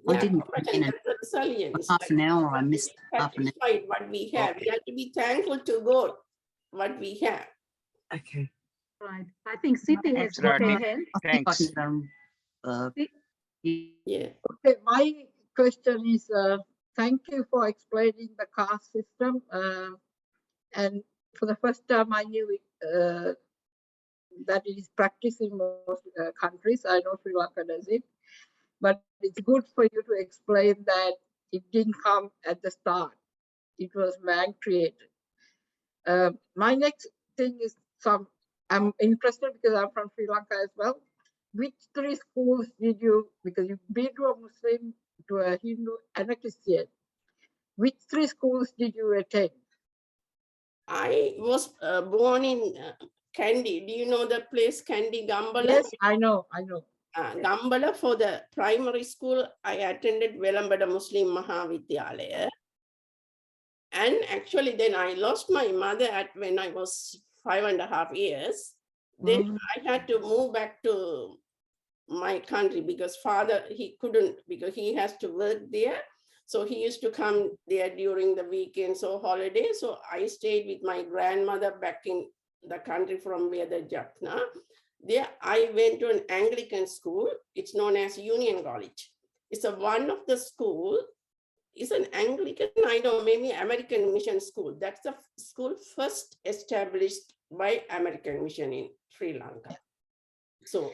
I didn't get in it. Resilience. Half an hour, I missed half an hour. Satisfied what we have. We have to be thankful to God what we have. Okay. Right. I think Siti has got her hand. Thanks. Yeah. Okay, my question is, thank you for explaining the caste system. And for the first time, I knew it, that it is practiced in most countries. I know Sri Lanka does it, but it's good for you to explain that it didn't come at the start. It was man created. My next thing is I'm interested because I'm from Sri Lanka as well. Which three schools did you, because you've been to a Muslim, to a Hindu and a Christian, which three schools did you attend? I was born in Kandy. Do you know the place Kandy, Gambala? Yes, I know. Gambala, for the primary school, I attended Velambada Muslim Mahavidyalaya. And actually then I lost my mother when I was 5.5 years. Then I had to move back to my country because father, he couldn't, because he has to work there. So he used to come there during the weekends or holidays. So I stayed with my grandmother back in the country from where the Jaffna. There I went to an Anglican school. It's known as Union College. It's one of the school. It's an Anglican, I don't know, maybe American Mission School. That's the school first established by American Mission in Sri Lanka. So,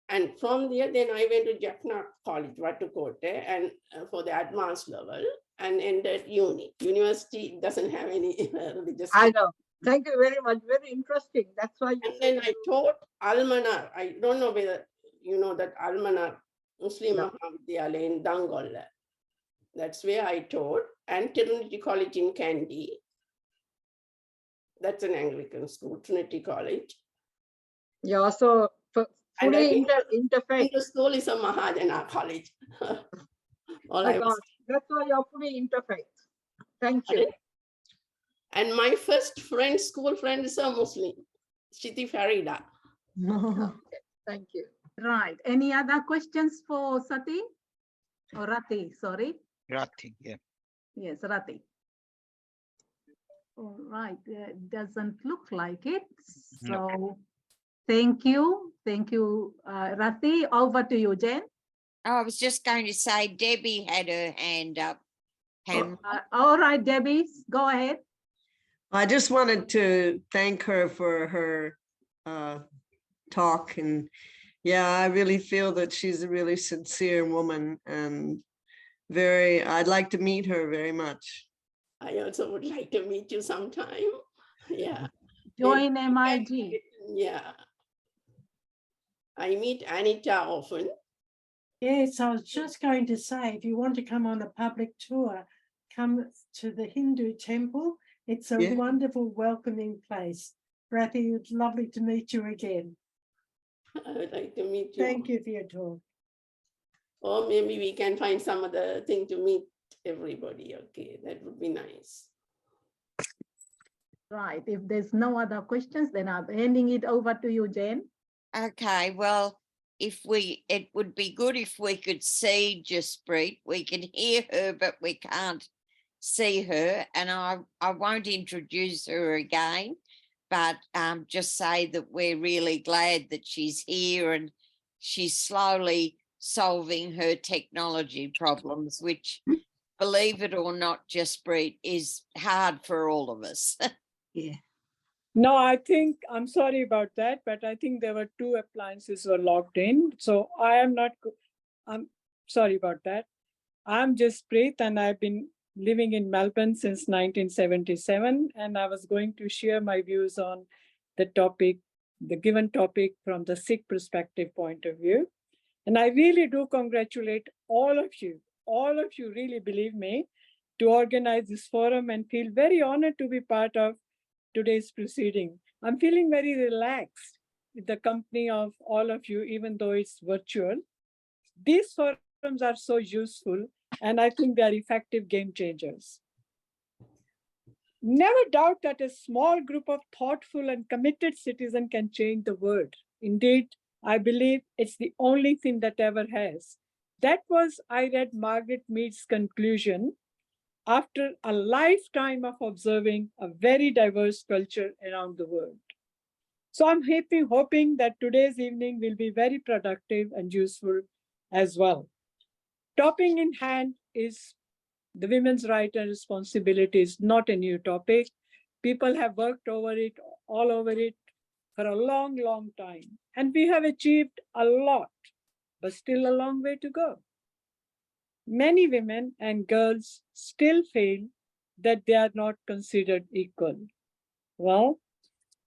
and from there, then I went to Jaffna College, Watukote, and for the advanced level, and ended university doesn't have any religious. I know. Thank you very much. Very interesting. That's why. And then I taught Almanar. I don't know whether you know that Almanar Muslim Mahavidyalaya in Dangolla. That's where I taught, and Trinity College in Kandy. That's an Anglican school, Trinity College. Yeah, so fully interfaith. The school is a Mahajana college. All My I God, was, that's why you're fully interfaith. Thank you. and my first friend, school friend is a Muslim, Shiti Farida. Okay, thank you. Right. Any other questions for Sati? Or Rati, sorry. Rati, yeah. Yes, Rati. All right, doesn't look like it. So thank you. Thank you, Rati. Over to you, Jen. I was just going to say Debbie had her hand up. All right, Debbie, go ahead. I just wanted to thank her for her talk, and yeah, I really feel that she's a really sincere woman and I'd like to meet her very much. I also would like to meet you sometime. Yeah. Join MIG. Yeah. I meet Anita often. Yes, I was just going to say, if you want to come on a public tour, come to the Hindu temple. It's a Yeah. wonderful, welcoming place. Rathy, it's lovely to meet you again. I would like to meet you. Thank you for your talk. Or maybe we can find some other thing to meet everybody. Okay, that would be nice. Right. If there's no other questions, then I'm handing it over to you, Jen. Okay, well, it would be good if we could see Jaspreet. We can hear her, but we can't see her. And I won't introduce her again, but just say that we're really glad that she's here and she's slowly solving her technology problems, which, believe it or not, Jaspreet, is hard for all of us. Yeah. No, I think, I'm sorry about that, but I think there were 2 appliances were logged in. So I'm sorry about that. I'm Jaspreet and I've been living in Melbourne since 1977. And I was going to share my views on the topic, the given topic from the Sikh perspective point of view. And I really do congratulate all of you really, believe me, to organize this forum and feel very honored to be part of today's proceeding. I'm feeling very relaxed with the company of all of you, even though it's virtual. These forums are so useful, and I think they are effective game changers. Never doubt that a small group of thoughtful and committed citizens can change the world. Indeed, I believe it's the only thing that ever has. That was, I read Margaret Mead's conclusion after a lifetime of observing a very diverse culture around the world. So I'm hoping that today's evening will be very productive and useful as well. Topic in hand is the women's right and responsibilities, not a new topic. People have worked over it, all over it for a long, long time. And we have achieved a lot, but still a long way to go. Many women and girls still feel that they are not considered equal. Well,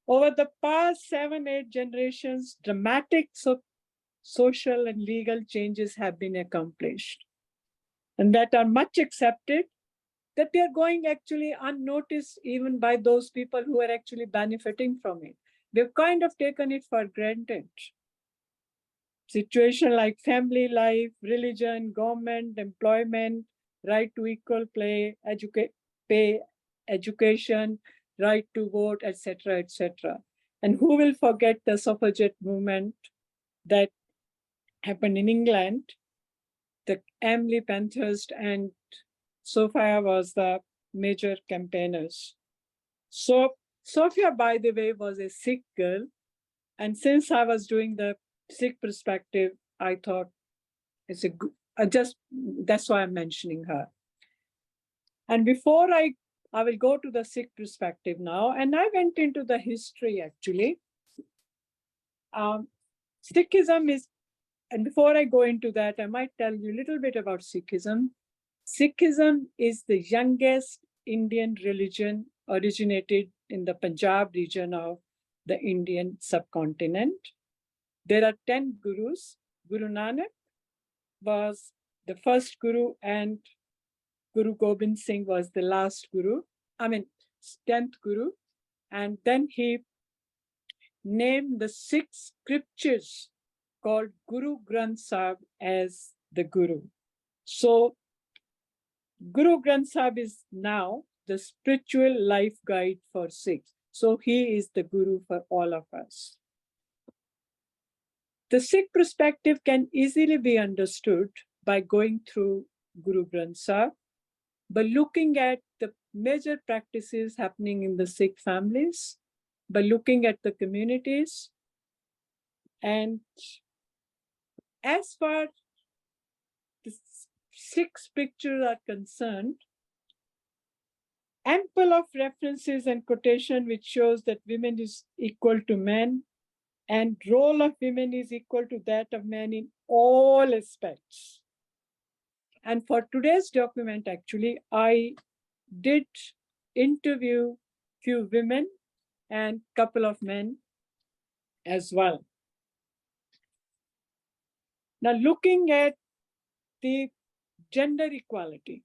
over the past 7-8 generations, dramatic social and legal changes have been accomplished, and that are much accepted, that they are going actually unnoticed even by those people who are actually benefiting from it. They've kind of taken it for granted. Situation like family life, religion, government, employment, right to equal pay, education, right to vote, etc., etc. And who will forget the suffragette movement that happened in England? The Emily Pankhurst and Sophia was the major campaigners. So Sophia, by the way, was a Sikh girl. And since I was doing the Sikh perspective, I thought it's a good, that's why I'm mentioning her. And before I will go to the Sikh perspective now, and I went into the history actually. Sikhism is, and before I go into that, I might tell you a little bit about Sikhism. Sikhism is the youngest Indian religion, originated in the Punjab region of the Indian subcontinent. There are 10 gurus. Guru Nanak was the first guru and Guru Gobind Singh was the last guru, 10th guru. And then he named the 6 scriptures called Guru Granth Sahib as the guru. So Guru Granth Sahib is now the spiritual life guide for Sikhs. So he is the Guru for all of us. The Sikh perspective can easily be understood by going through Guru Granth Sahib, by looking at the major practices happening in the Sikh families, by looking at the communities. And as far as the Sikh pictures are concerned, ample of references and quotation which shows that women is equal to men and role of women is equal to that of men in all aspects. And for today's document, actually, I did interview few women and couple of men as well. Now, looking at the gender equality,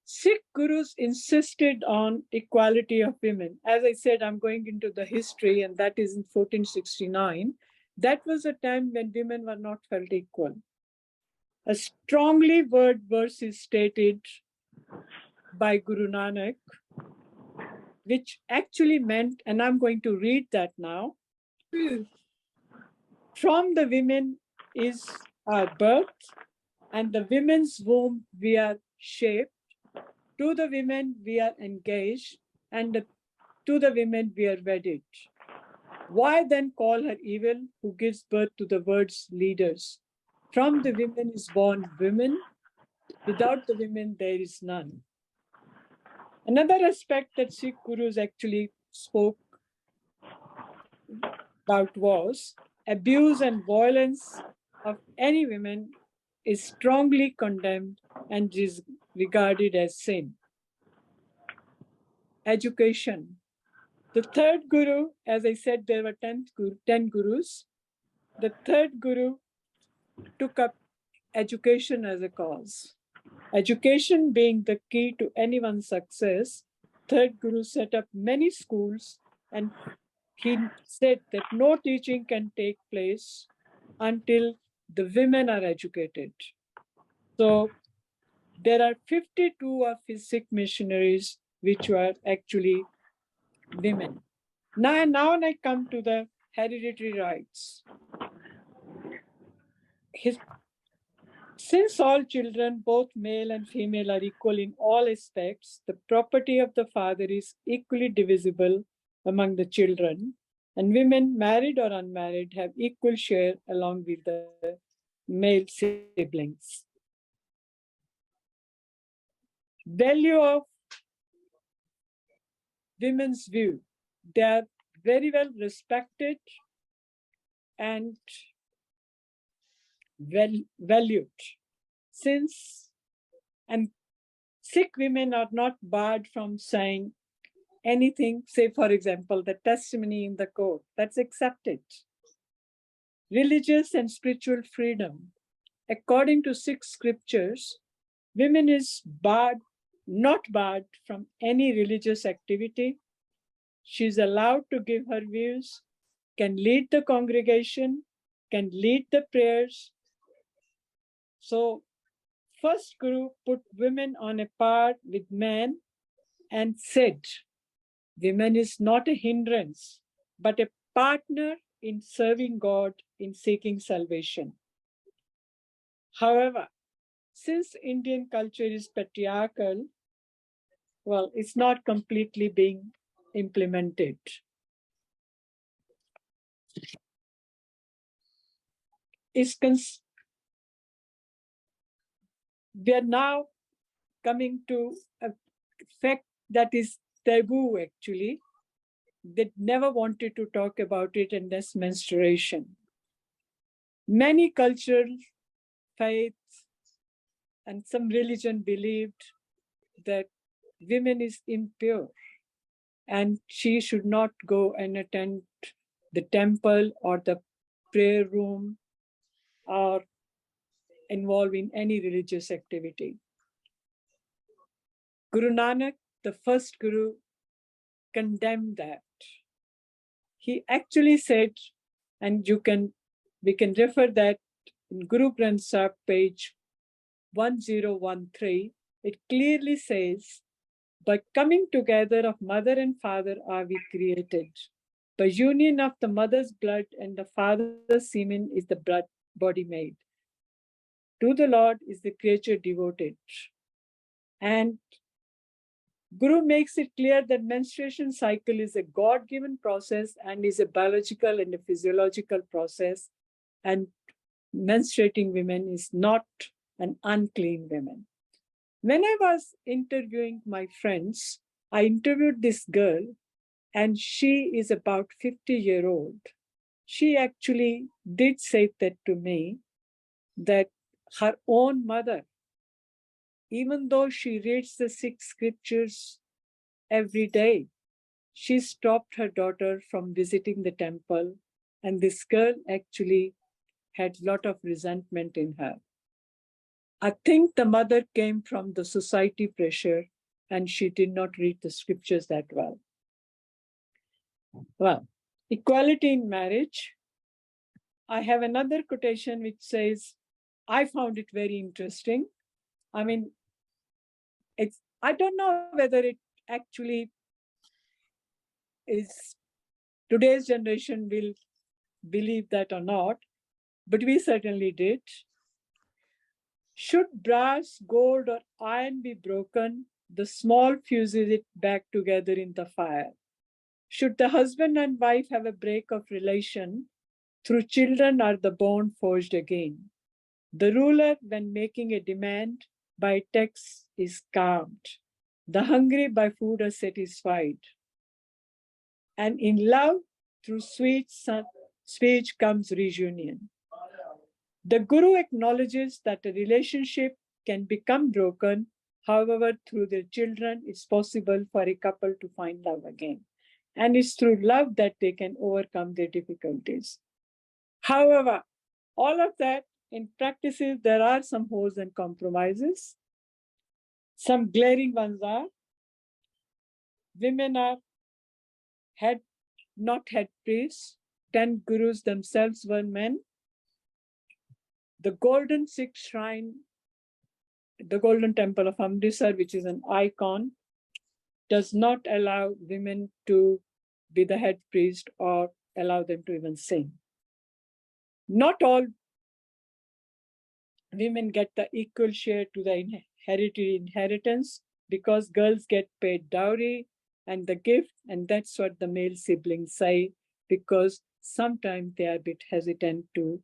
Sikh gurus insisted on equality of women. As I said, I'm going into the history, and that is in 1469. That was a time when women were not felt equal. A strongly worded verse is stated by Guru Nanak, which actually meant, and I'm going to read that now, from the women is our birth, and the women's womb we are shaped, to the women we are engaged, and to the women we are wedded. Why then call her evil who gives birth to the world's leaders? From the women is born women, without the women there is none. Another aspect that Sikh gurus actually spoke about was abuse and violence of any women is strongly condemned and is regarded as sin. Education. The third guru, as I said, there were 10 gurus. The third guru took up education as a cause. Education being the key to anyone's success, third guru set up many schools, and he said that no teaching can take place until the women are educated. So there are 52 of his Sikh missionaries which were actually women. Now I come to the hereditary rights. Since all children, both male and female, are equal in all aspects, the property of the father is equally divisible among the children, and women, married or unmarried, have equal share along with the male siblings. Value of women's view. They are very well respected and valued. And Sikh women are not barred from saying anything, say for example, the testimony in the court, that's accepted. Religious and spiritual freedom. According to Sikh scriptures, women is not barred from any religious activity. She's allowed to give her views, can lead the congregation, can lead the prayers. So first Guru put women on a par with men and said, women is not a hindrance, but a partner in serving God, in seeking salvation. However, since Indian culture is patriarchal, well, it's not completely being implemented. We are now coming to a fact that is taboo actually. They never wanted to talk about it, and that's menstruation. Many cultural faiths and some religion believed that women is impure and she should not go and attend the temple or the prayer room or involved in any religious activity. Guru Nanak, the first Guru, condemned that. He actually said, and we can refer that in Guru Granth Sahib, page 1013, it clearly says, by coming together of mother and father are we created. By union of the mother's blood and the father's semen is the blood body made. To the Lord is the creature devoted. And Guru makes it clear that menstruation cycle is a God-given process and is a biological and a physiological process. And menstruating women is not an unclean woman. When I was interviewing my friends, I interviewed this girl and she is about 50-year-old. She actually did say that to me, that her own mother, even though she reads the 6 scriptures every day, she stopped her daughter from visiting the temple. And this girl actually had a lot of resentment in her. I think the mother came from the society pressure and she did not read the scriptures that well. Well, equality in marriage. I have another quotation which says, I found it very interesting. I mean, I don't know whether it actually is, today's generation will believe that or not, but we certainly did. Should brass, gold, or iron be broken, the small fuses it back together in the fire. Should the husband and wife have a break of relation, through children are the bond forged again. The ruler, when making a demand, by text is calmed. The hungry by food are satisfied. And in love, through sweet speech comes reunion. The Guru acknowledges that a relationship can become broken. However, through their children, it's possible for a couple to find love again. And it's through love that they can overcome their difficulties. However, all of that, in practices, there are some holes and compromises. Some glaring ones are, women are not head priests. 10 gurus themselves were men. The Golden Sikh Shrine, the Golden Temple of Amritsar, which is an icon, does not allow women to be the head priest or allow them to even sing. Not all women get the equal share to the hereditary inheritance, because girls get paid dowry and the gift, and that's what the male siblings say, because sometimes they are a bit hesitant to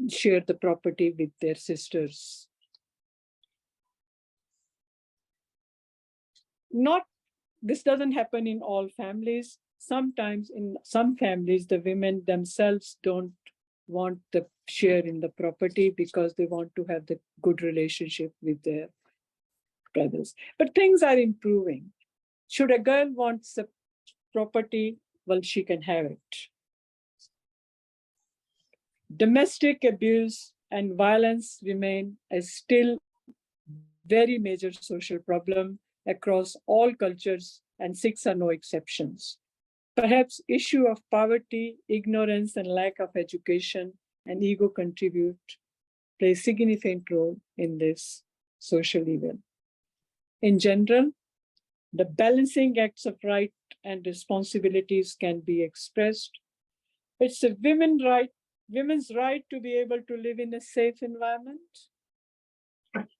share the property with their sisters. This doesn't happen in all families. Sometimes in some families, the women themselves don't want the share in the property because they want to have the good relationship with their brothers. But things are improving. Should a girl want the property, well, she can have it. Domestic abuse and violence remain a still very major social problem across all cultures, and Sikhs are no exceptions. Perhaps issue of poverty, ignorance, and lack of education and ego play a significant role in this social evil. In general, the balancing acts of right and responsibilities can be expressed. It's a women's right to be able to live in a safe environment.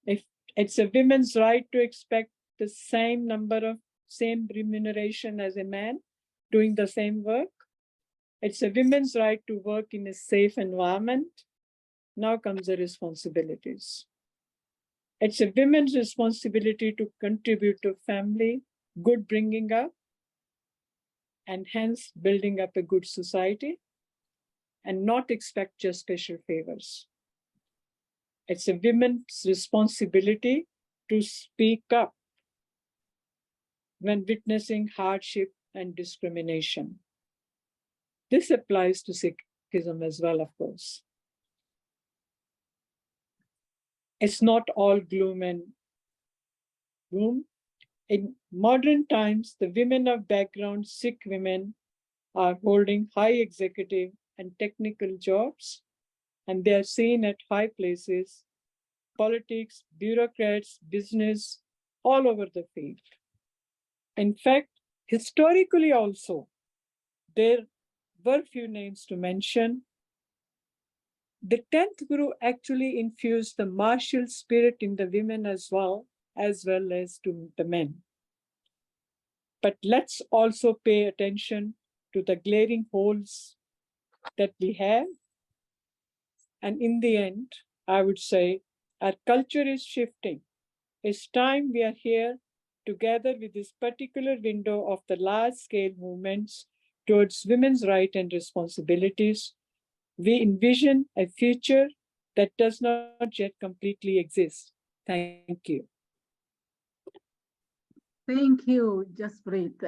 If it's a women's right to expect the same remuneration as a man doing the same work. It's a women's right to work in a safe environment. Now comes the responsibilities. It's a women's responsibility to contribute to family, good bringing up, and hence building up a good society, and not expect just special favors. It's a women's responsibility to speak up when witnessing hardship and discrimination. This applies to Sikhism as well, of course. It's not all gloom and doom. In modern times, the women of background Sikh women are holding high executive and technical jobs, and they are seen at high places politics, bureaucrats, business, all over the field. In fact, historically also, there were few names to mention. The 10th Guru actually infused the martial spirit in the women as well as to the men. But let's also pay attention to the glaring holes that we have. And in the end, I would say our culture is shifting. It's time we are here together with this particular window of the large-scale movements towards women's rights and responsibilities. We envision a future that does not yet completely exist. Thank you. Thank you, Jaspreet.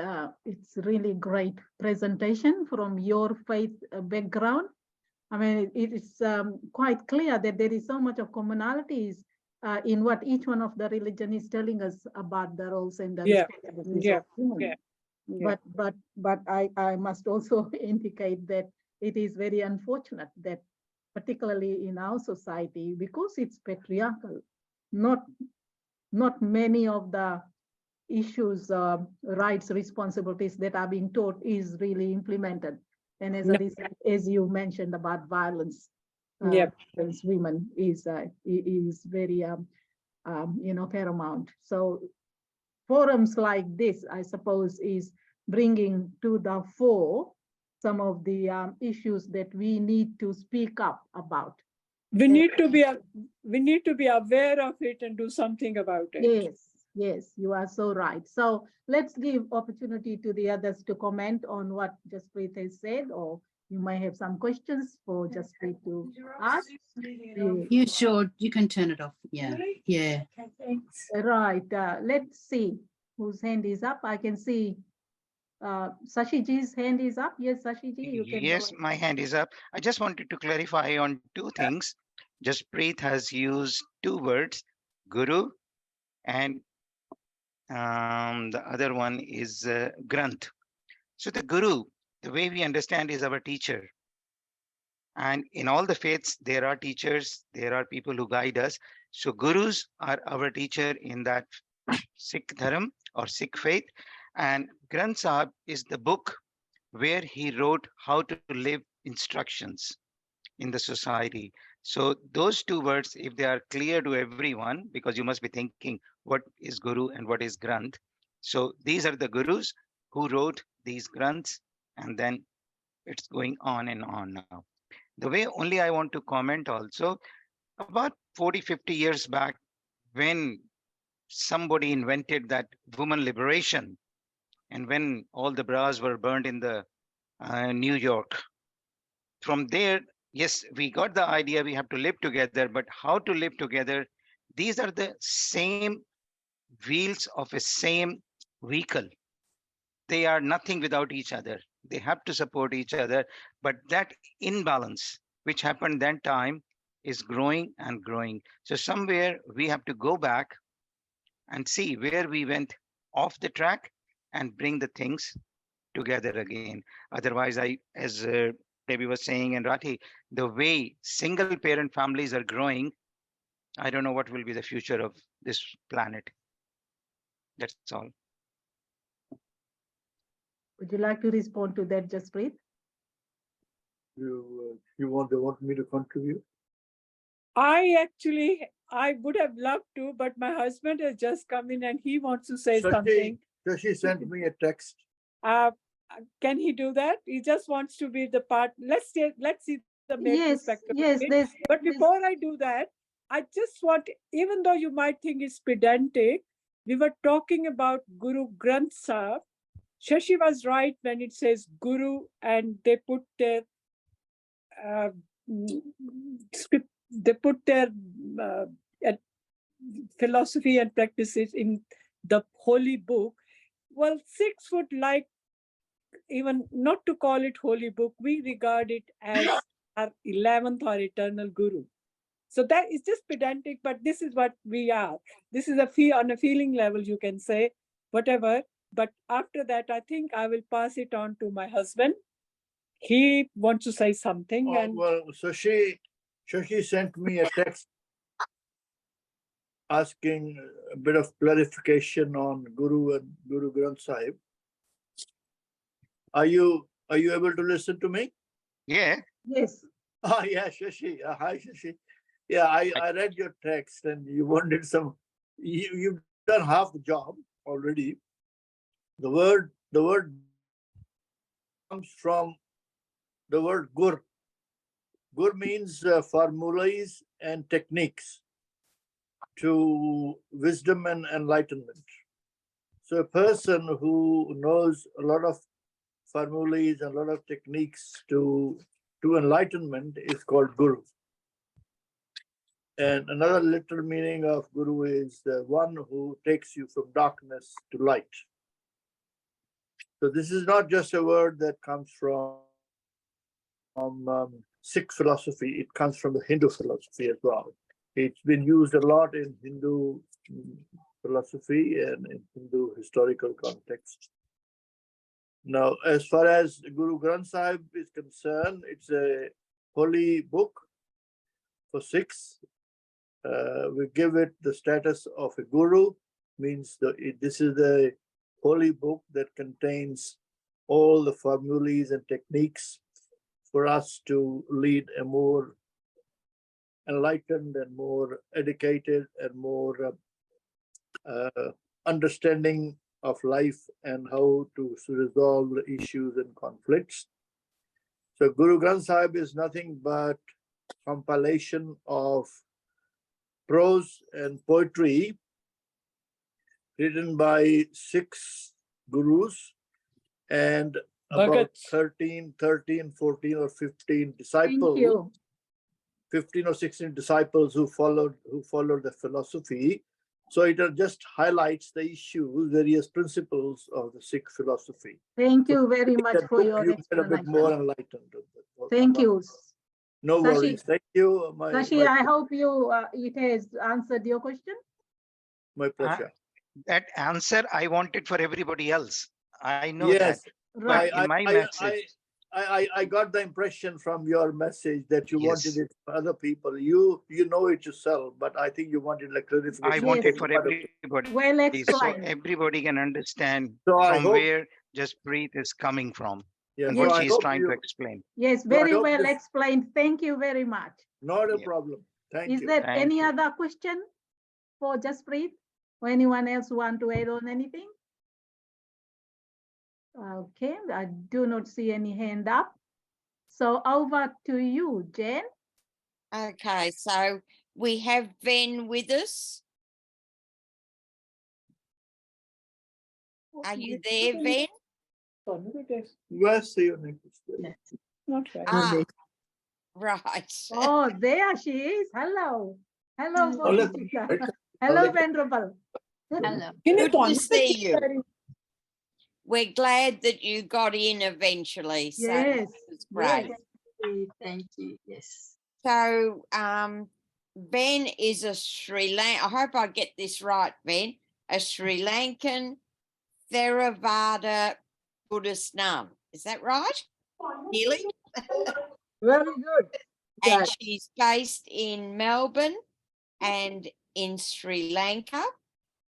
It's really great presentation from your faith background. I mean, it is quite clear that there is so much of commonalities in what each one of the religion is telling us about the roles and the responsibilities of women. But I must also indicate that it is very unfortunate that particularly in our society, because it's patriarchal, not many of the issues, rights, responsibilities that are being taught is really implemented. And as a result, as you mentioned about violence against women is very paramount. So forums like this, I suppose, is bringing to the fore some of the issues that we need to speak up about. We need to be aware of it and do something about it. Yes, you are so right. So let's give opportunity to the others to comment on what Jaspreet has said, or you may have some questions for Jaspreet to ask. You sure you can turn it off? Yeah. Yeah. Okay, thanks. Right. Let's see whose hand is up. I can see Sashiji's hand is up. Yes, Sashiji, you can. Yes, my hand is up. I just wanted to clarify on two things. Jaspreet has used two words, guru, and the other one is Granth. So the guru, the way we understand, is our teacher. And in all the faiths, there are teachers, there are people who guide us. So gurus are our teacher in that Sikh Dharam or Sikh faith. And Granth Sahib is the book where he wrote how to live instructions in the society. So those two words, if they are clear to everyone, because you must be thinking what is Guru and what is Granth. So these are the Gurus who wrote these Granths, and then it's going on and on now. The way only I want to comment also, about 40, 50 years back, when somebody invented that woman liberation, and when all the bras were burned in the New York, from there, yes, we got the idea we have to live together, but how to live together? These are the same wheels of a same vehicle. They are nothing without each other. They have to support each other, but that imbalance, which happened that time, is growing and growing. So somewhere we have to go back and see where we went off the track and bring the things together again. Otherwise, as Debbie was saying, and Rathi, the way single parent families are growing, I don't know what will be the future of this planet. That's all. Would you like to respond to that, Jaspreet? You want me to contribute? I would have loved to, but my husband has just come in and he wants to say something. Shashi sent me a text. Can he do that? He just wants to be the part. Let's see the male perspective. Yes, but before I do that, I just want, even though you might think it's pedantic, we were talking about Guru Granth Sahib. Shashi was right when it says Guru, and they put their philosophy and practices in the holy book. Well, 6 foot, like, even not to call it holy book, we regard it as our 11th or eternal guru. So that is just pedantic, but this is what we are. This is on a feeling level, you can say, whatever. But after that, I think I will pass it on to my husband. He wants to say something. Well, so she sent me a text. asking a bit of clarification on Guru and Guru Granth Sahib. Are you able to listen to me? Yeah. Yes. Oh, yeah, Shashi. Hi, Shashi. Yeah, I read your text and you wanted some, you've done half the job already. The word comes from the word gur. Gur means formulas and techniques to wisdom and enlightenment. So a person who knows a lot of formulas and a lot of techniques to enlightenment is called guru. And another literal meaning of guru is the one who takes you from darkness to light. So this is not just a word that comes from Sikh philosophy, it comes from the Hindu philosophy as well. It's been used a lot in Hindu philosophy and in Hindu historical context. Now, as far as Guru Granth Sahib is concerned, it's a holy book for Sikhs. We give it the status of a guru, means this is the holy book that contains all the formulas and techniques for us to lead a more enlightened and more educated and more understanding of life and how to resolve the issues and conflicts. So Guru Granth Sahib is nothing but compilation of prose and poetry written by 6 gurus and about 13, 14 or 15 disciples. Thank you. 15 or 16 disciples who followed the philosophy. So it just highlights the issues, various principles of the Sikh philosophy. Thank you very much That for book your you get a bit more explanation. enlightened. Thank you. No Shashi- worries. Thank you. Sashi, I hope it has answered your question. My pleasure. That answer I wanted for everybody else. I know Yes. that. But in my message, I got the impression from your message that you Yes. wanted it for other people. You know it yourself, but I think you wanted like clarification. I want it for Part of it. everybody. Well So explained. everybody can understand So I from hope- where Jaspreet is coming from Yeah, and so what I she is hope trying to you- explain. Yes, So I very hope well this- explained. Thank you very much. Not a Yeah. problem. Thank Is you. there Thank any you. other question for Jaspreet? Or anyone else want to add on anything? Okay, I do not see any hand up. So over to you, Jen. Okay, so we have Ven with us. Are you there, Ven? Where's your name? Not right. Ah, right. Oh, there she is. Hello. Hello, Oh, look. Monica. Hello, Venerable. Hello. Good to see you. We're glad that you got in eventually. So Yes, it's great. Yes. Thank you. Yes. So Ben is a Sri Lankan, I hope I get this right, Ben, a Sri Lankan Theravada Buddhist nun. Is that right? Nearly? Very good. And That- she's based in Melbourne and in Sri Lanka.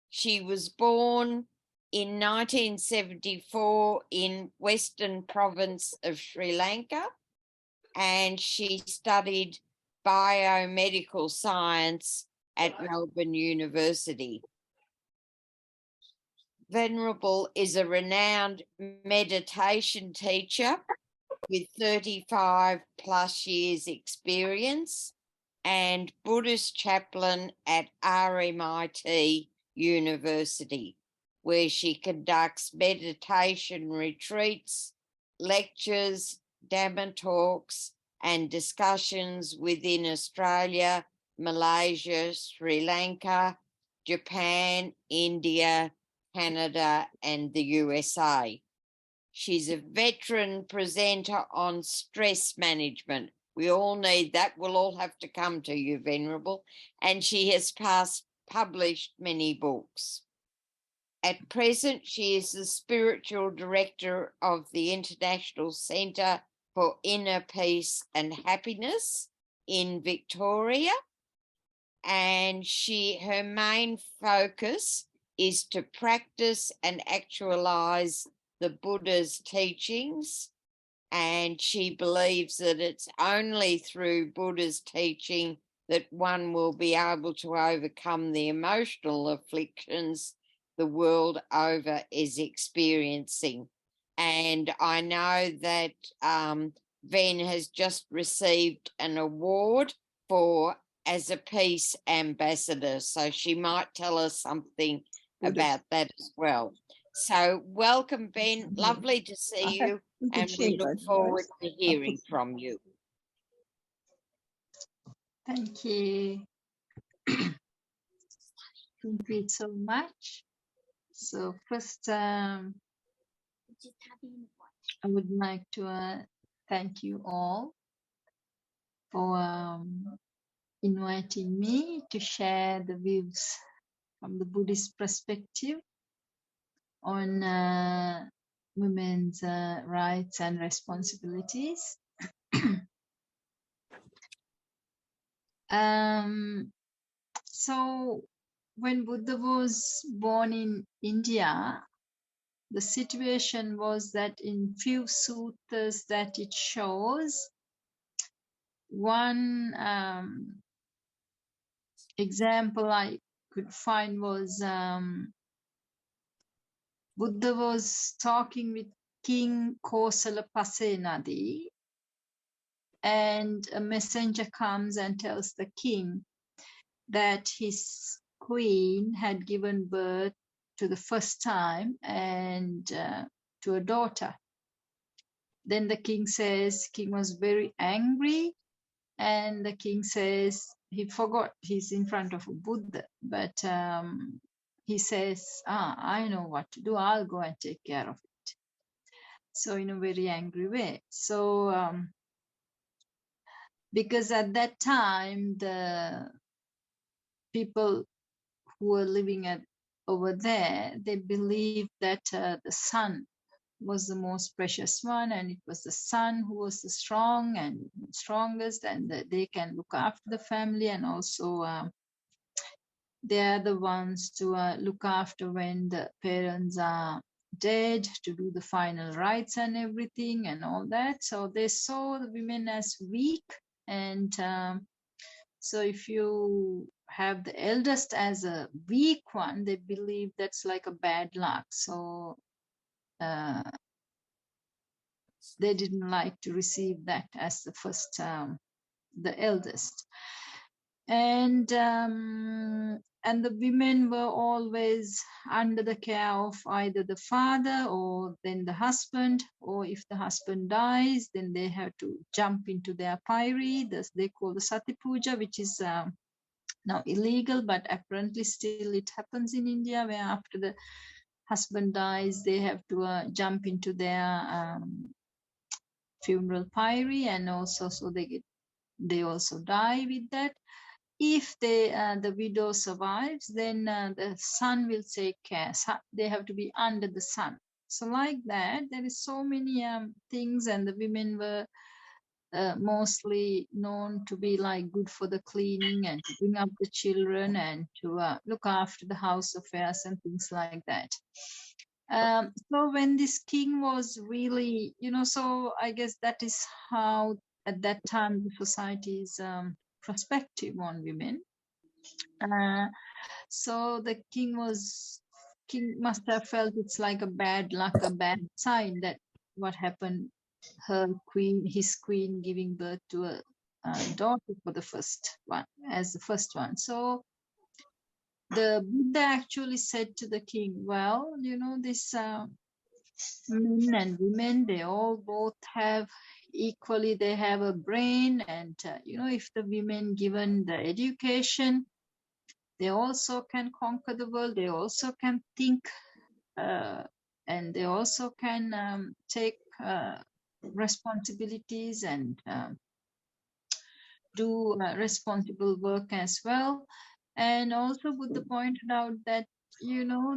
She was born in 1974 in Western Province of Sri Lanka, and she studied biomedical science at Melbourne University. Venerable is a renowned meditation teacher with 35 plus years experience and Buddhist chaplain at RMIT University, where she conducts meditation retreats, lectures, Dhamma talks, and discussions within Australia, Malaysia, Sri Lanka, Japan, India, Canada, and the USA. She's a veteran presenter on stress management. We all need that. We'll all have to come to you, Venerable. And she has published many books. At present, she is the spiritual director of the International Centre for Inner Peace and Happiness in Victoria. and her main focus is to practice and actualize the Buddha's teachings. And she believes that it's only through Buddha's teaching that one will be able to overcome the emotional afflictions the world over is experiencing. And I know that Ven has just received an award as a peace ambassador, so she might tell us something about that as well. So welcome, Ven. Lovely to see you, and we look forward to hearing from you. Thank you. Thank you so much. So first, I would like to thank you all for inviting me to share the views from the Buddhist perspective on women's rights and responsibilities. So when Buddha was born in India, the situation was that in few suttas that it shows, one example I could find was Buddha was talking with King Kosala Pasenadi, and a messenger comes and tells the king that his queen had given birth to the first time and to a daughter. Then the king was very angry, and the king says, he forgot he's in front of a Buddha, but he says, I know what to do, I'll go and take care of it. So in a very angry way. So because at that time, the people who were living over there, they believed that the son was the most precious one, and it was the son who was the strongest, and that they can look after the family, and also they are the ones to look after when the parents are dead, to do the final rites and everything and all that. So they saw the women as weak, and so if you have the eldest as a weak one, they believe that's like a bad luck. So they didn't like to receive that as the first, the eldest. And the women were always under the care of either the father or then the husband, or if the husband dies, then they have to jump into their pyre. They call the Sati Puja, which is now illegal, but apparently still it happens in India, where after the husband dies, they have to jump into their funeral pyre, and also so they also die with that. If the widow survives, then the son will take care. So they have to be under the sun. So like that, there is so many things, and the women were mostly known to be like good for the cleaning and to bring up the children and to look after the house affairs and things like that. So when this king was really, so I guess that is how at that time the society's perspective on women. So the king must have felt it's like a bad luck, a bad sign that what happened, his queen giving birth to a daughter for the first one, as the first one. So the Buddha actually said to the king, well, this men and women, they all both have equally, they have a brain, and if the women given the education, they also can conquer the world, they also can think, and they also can take responsibilities and do responsible work as well. And also Buddha pointed out that,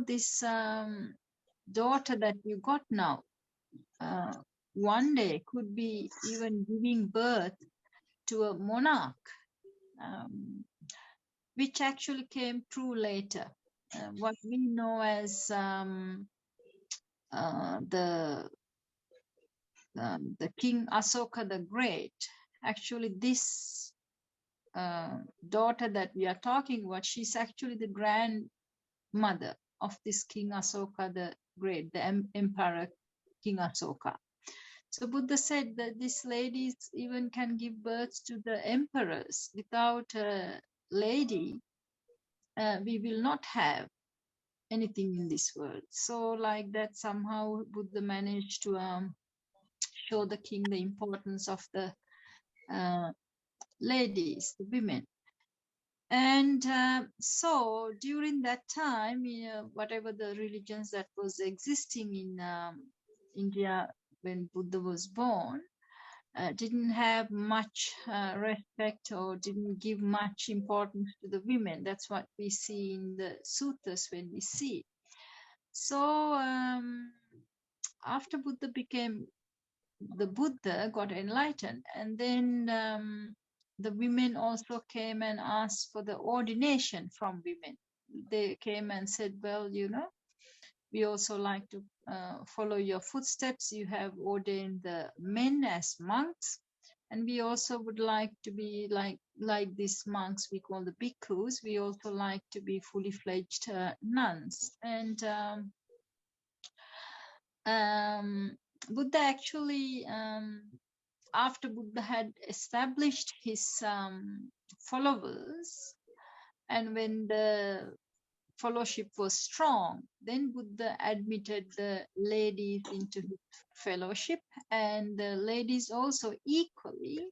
this daughter that you got now, one day could be even giving birth to a monarch. which actually came true later. What we know as the King Asoka the Great, actually this daughter that we are talking about, she's actually the grandmother of this King Asoka the Great, the Emperor King Asoka. So Buddha said that these ladies even can give birth to the emperors. Without a lady, we will not have anything in this world. So like that, somehow Buddha managed to show the king the importance of the ladies, the women. And so during that time, whatever the religions that was existing in India when Buddha was born, didn't have much respect or didn't give much importance to the women. That's what we see in the suttas when we see. So after Buddha became the Buddha, got enlightened, and then the women also came and asked for the ordination from women. They came and said, well, you know, we also like to follow your footsteps. You have ordained the men as monks, and we also would like to be like these monks we call the bhikkhus. We also like to be fully fledged nuns. And Buddha actually, after Buddha had established his followers, and when the fellowship was strong, then Buddha admitted the ladies into his fellowship, and the ladies also equally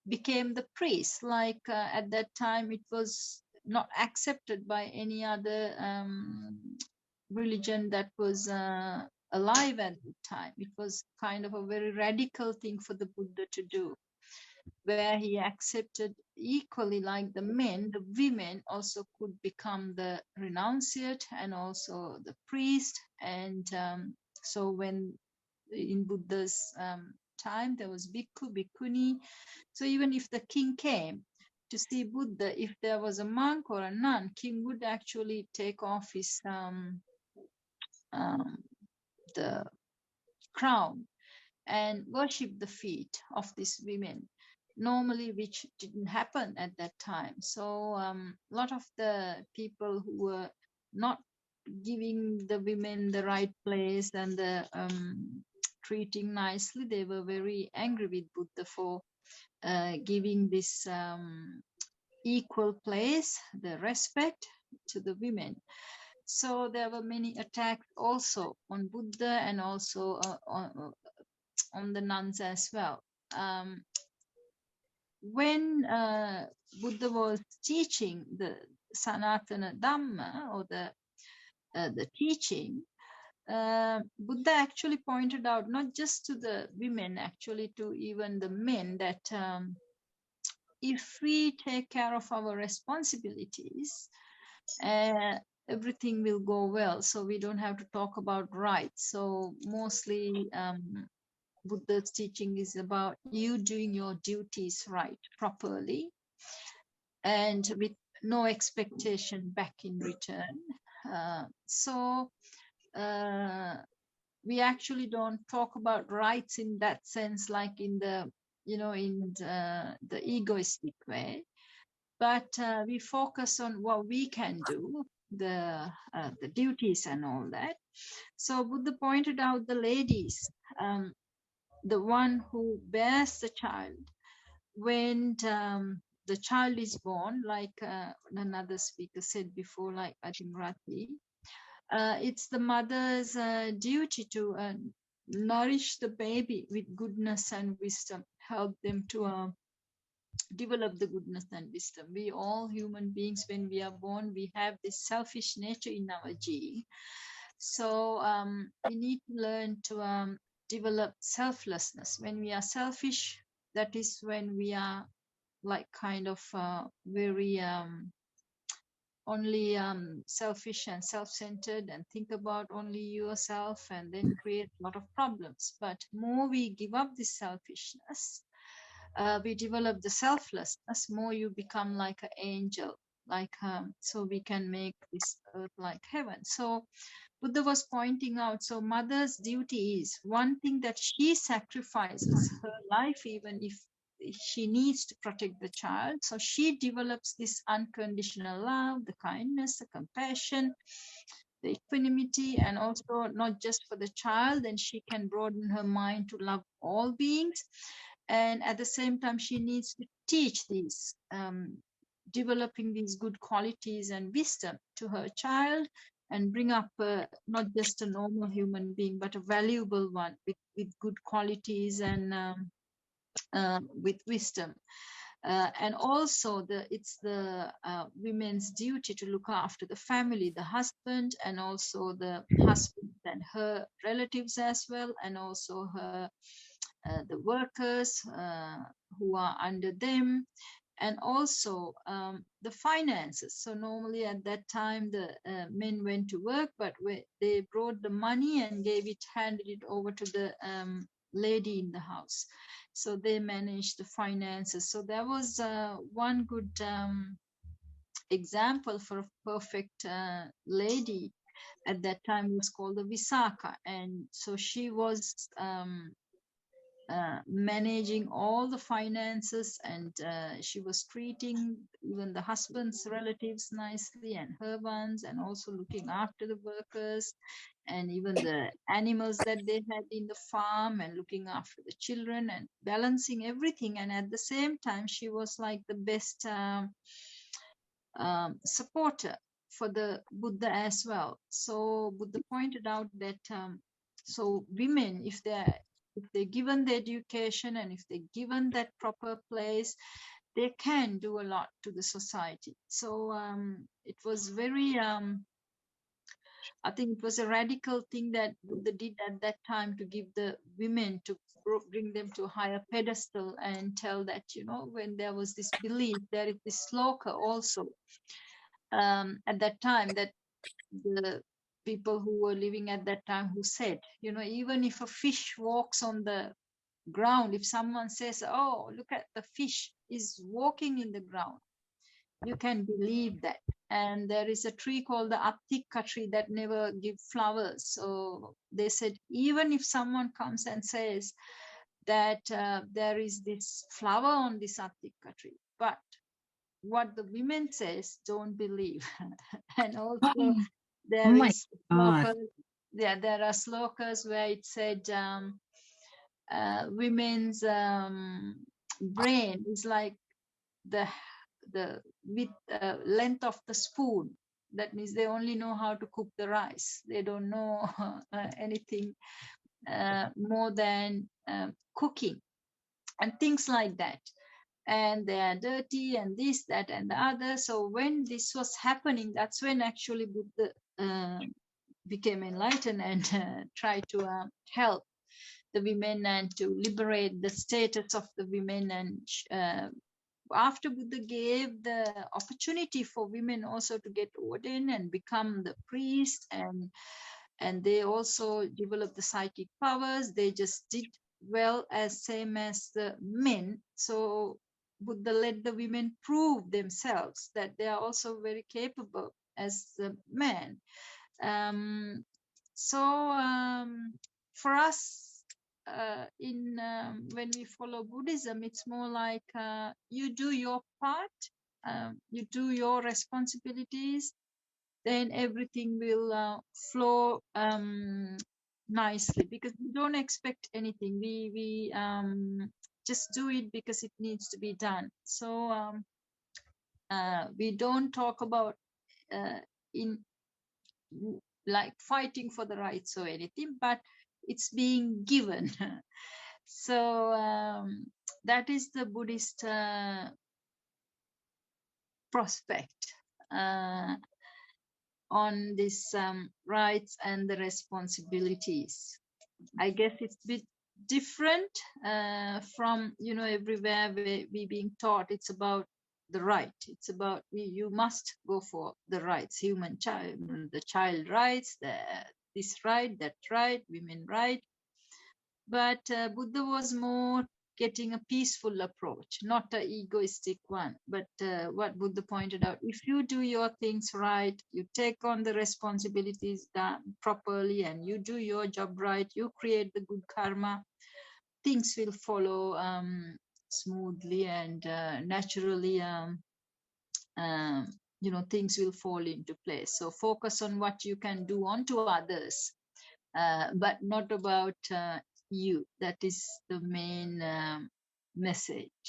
became the priests. Like at that time, it was not accepted by any other religion that was alive at the time. It was kind of a very radical thing for the Buddha to do, where he accepted equally like the men, the women also could become the renunciate and also the priest. And so when in Buddha's time, there was bhikkhu, bhikkhuni. So even if the king came to see Buddha, if there was a monk or a nun, king would actually take off his the crown and worship the feet of these women, normally, which didn't happen at that time. So a lot of the people who were not giving the women the right place and the treating nicely, they were very angry with Buddha for giving this equal place, the respect to the women. So there were many attacks also on Buddha and also on the nuns as well. When Buddha was teaching the Sanatana Dhamma, or the teaching, Buddha actually pointed out not just to the women, actually to even the men, that if we take care of our responsibilities, everything will go well. So we don't have to talk about rights. So mostly Buddha's teaching is about you doing your duties right, properly, and with no expectation back in return. We actually don't talk about rights in that sense, like in the, you know, in the egoistic way, but we focus on what we can do, the duties and all that. So Buddha pointed out the ladies, the one who bears the child, when the child is born, like another speaker said before, like I think Rati, it's the mother's duty to nourish the baby with goodness and wisdom, help them to develop the goodness and wisdom. We all human beings, when we are born, we have this selfish nature in our gene. So we need to learn to develop selflessness. When we are selfish, that is when we are like kind of very only selfish and self-centered and think about only yourself, and then create a lot of problems. But more we give up this selfishness, we develop the selflessness, more you become like an angel, like so we can make this earth like heaven. So Buddha was pointing out, so mother's duty is one thing that she sacrifices her life, even if she needs to protect the child. So she develops this unconditional love, the kindness, the compassion, the equanimity, and also not just for the child, then she can broaden her mind to love all beings. And at the same time, she needs to teach these, developing these good qualities and wisdom to her child, and bring up not just a normal human being, but a valuable one with good qualities and with wisdom. And also it's the women's duty to look after the family, the husband, and also the husband and her relatives as well, and also her the workers who are under them, and also the finances. So normally at that time the men went to work, but they brought the money and handed it over to the lady in the house. So they managed the finances. So there was one good example for a perfect lady at that time, was called the Visakha. And so she was managing all the finances, and she was treating even the husband's relatives nicely and her ones, and also looking after the workers and even the animals that they had in the farm, and looking after the children and balancing everything. And at the same time, she was like the best supporter for the Buddha as well. So Buddha pointed out that so women, if they're given the education and if they're given that proper place, they can do a lot to the society. So it was very, I think it was a radical thing that Buddha did at that time, to give the women, to bring them to a higher pedestal, and tell that, you know, when there was this belief, there is this sloka also at that time, that the people who were living at that time, who said, you know, even if a fish walks on the ground, if someone says, oh, look at the fish is walking in the ground, you can believe that. And there is a tree called the Attika tree that never gives flowers. So they said, even if someone comes and says that there is this flower on this Attika tree, but what the women says, don't believe. And also there is slokas, there are slokas where it said women's brain is like the length of the spoon. That means they only know how to cook the rice. They don't know anything more than cooking and things like that. And they are dirty and this, that, and the other. So when this was happening, that's when actually Buddha became enlightened and tried to help the women and to liberate the status of the women. And after Buddha gave the opportunity for women also to get ordained and become the priest, and they also developed the psychic powers, they just did well as same as the men. So Buddha let the women prove themselves that they are also very capable as the men. For us, when we follow Buddhism, it's more like you do your part, you do your responsibilities, then everything will flow nicely, because we don't expect anything. We just do it because it needs to be done. So we don't talk about in like fighting for the rights or anything, but it's being given. So that is the Buddhist prospect on this rights and the responsibilities. I guess it's a bit different from, you know, everywhere we being taught it's about the right. It's about you must go for the rights, human child, the child rights, this right, that right, women right. But Buddha was more getting a peaceful approach, not an egoistic one. But what Buddha pointed out, if you do your things right, you take on the responsibilities done properly, and you do your job right, you create the good karma, things will follow smoothly and naturally. Things will fall into place. So focus on what you can do unto others, but not about you. That is the main message.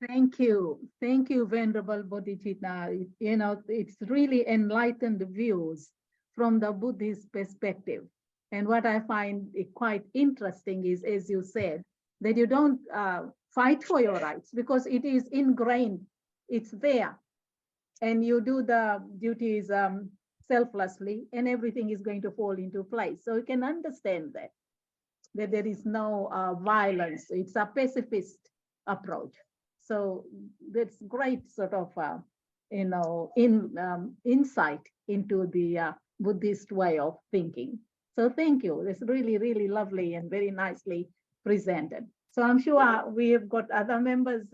Thank you. Thank you, Venerable Bodhicitta. It's really enlightened views from the Buddhist perspective. And what I find quite interesting is, as you said, that you don't fight for your rights because it is ingrained, it's there. And you do the duties selflessly and everything is going to fall into place. So you can understand that there is no violence. It's a pacifist approach. So that's great sort of, insight into the Buddhist way of thinking. So thank you. It's really, really lovely and very nicely presented. So I'm sure we have got other members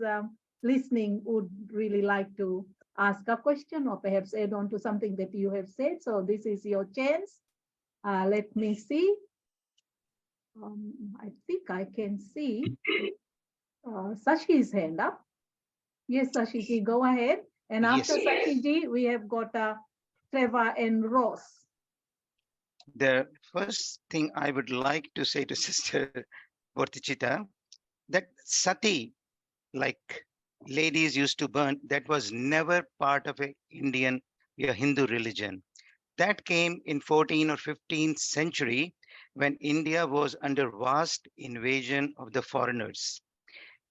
listening would really like to ask a question or perhaps add on to something that you have said. So this is your chance. Let me see. I think I can see Sashi's hand up. Yes, Sashiji, go ahead. And after Sashiji, we have got Trevor and Ross. The first thing I would like to say to Sister Bodhicitta, that sati, like ladies used to burn, that was never part of a Hindu religion. That came in 14th or 15th century when India was under vast invasion of the foreigners.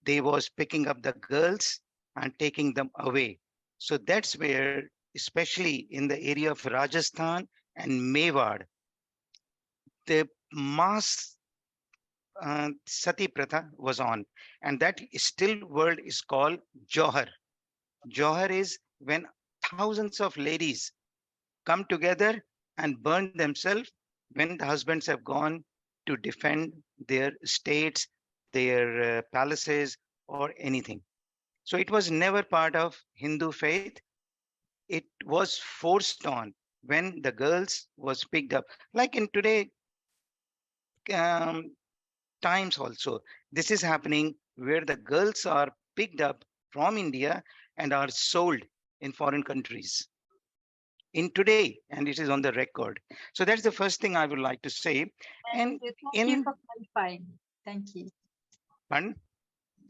They was picking up the girls and taking them away. So that's where, especially in the area of Rajasthan and Mewar, the mass sati pratha was on, and that still word is called Johar. Johar is when thousands of ladies come together and burn themselves when the husbands have gone to defend their states, their palaces, or anything. So it was never part of Hindu faith. It was forced on when the girls was picked up. Like in today times also, this is happening where the girls are picked up from India and are sold in foreign countries. In today, and it is on the record. So that's the first thing I would like to say. Thank you for clarifying. Thank you. Pardon?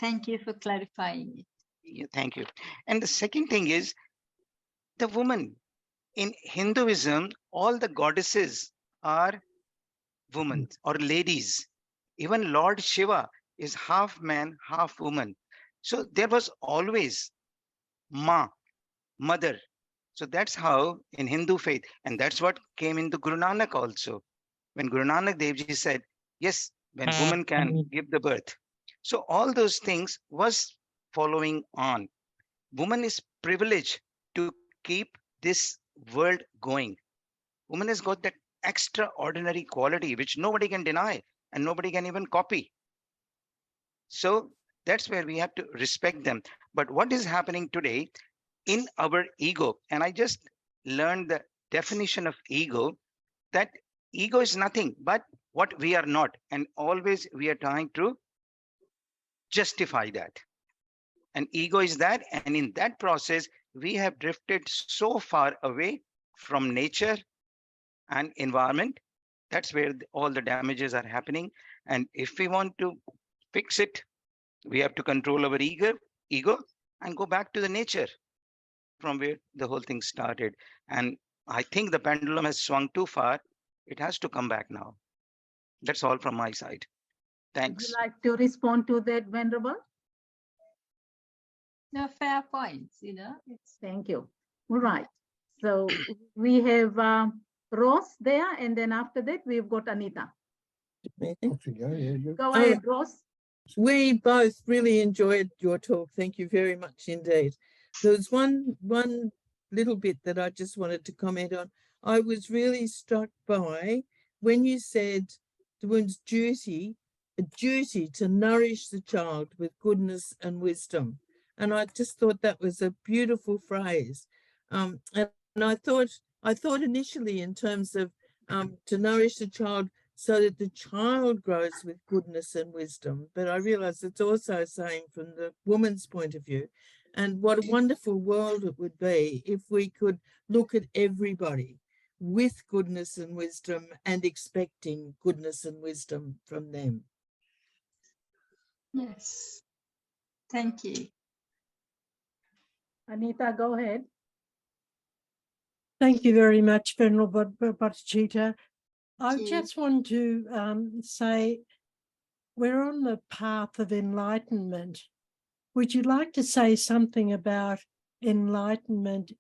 Thank you for clarifying it. Yeah, thank you. And the second thing is the woman. In Hinduism, all the goddesses are women or ladies. Even Lord Shiva is half man, half woman. So there was always mother. So that's how in Hindu faith, and that's what came into Guru Nanak also. When Guru Nanak Dev Ji said, yes, when woman can give the birth. So all those things was following on. Woman is privileged to keep this world going. Woman has got that extraordinary quality which nobody can deny and nobody can even copy. So that's where we have to respect them. But what is happening today in our ego, and I just learned the definition of ego, that ego is nothing but what we are not. And always we are trying to justify that. And ego is that. And in that process, we have drifted so far away from nature and environment. That's where all the damages are happening. And if we want to fix it, we have to control our ego and go back to the nature from where the whole thing started. And I think the pendulum has swung too far. It has to come back now. That's all from my side. Thanks. Would you like to respond to that, Venerable? No, fair points, Thank you. All right. So we have Ross there, and then after that, we've got Anita. Go ahead, Ross. We both really enjoyed your talk. Thank you very much indeed. There's one little bit that I just wanted to comment on. I was really struck by when you said woman's duty, a duty to nourish the child with goodness and wisdom. And I just thought that was a beautiful phrase. And I thought initially in terms of to nourish the child so that the child grows with goodness and wisdom. But I realize it's also saying from the woman's point of view, and what a wonderful world it would be if we could look at everybody with goodness and wisdom and expecting goodness and wisdom from them. Yes. Thank you. Anita, go ahead. Thank you very much, Venerable Bodhicitta. I you. just want to say we're on the path of enlightenment. Would you like to say something about enlightenment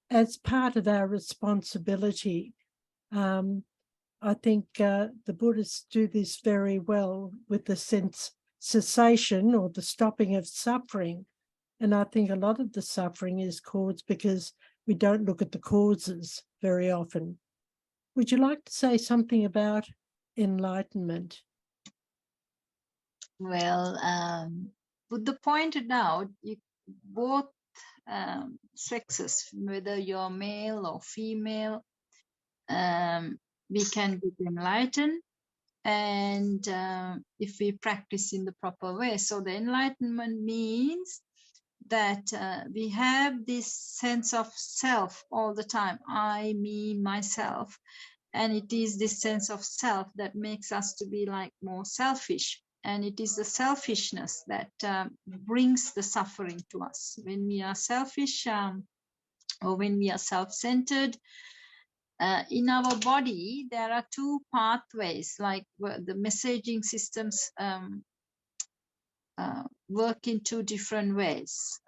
as part of our responsibility? I think the Buddhists do this very well with the sense cessation or the stopping of suffering. And I think a lot of the suffering is caused because we don't look at the causes very often. Would you like to say something about enlightenment? Well, Buddha pointed out both sexes, whether you're male or female, we can be enlightened, and if we practice in the proper way. So the enlightenment means that we have this sense of self all the time, I, me, myself, and it is this sense of self that makes us to be like more selfish, and it is the selfishness that brings the suffering to us. When we are selfish or when we are self-centered, in our body there are two pathways, like the messaging systems work in two different ways.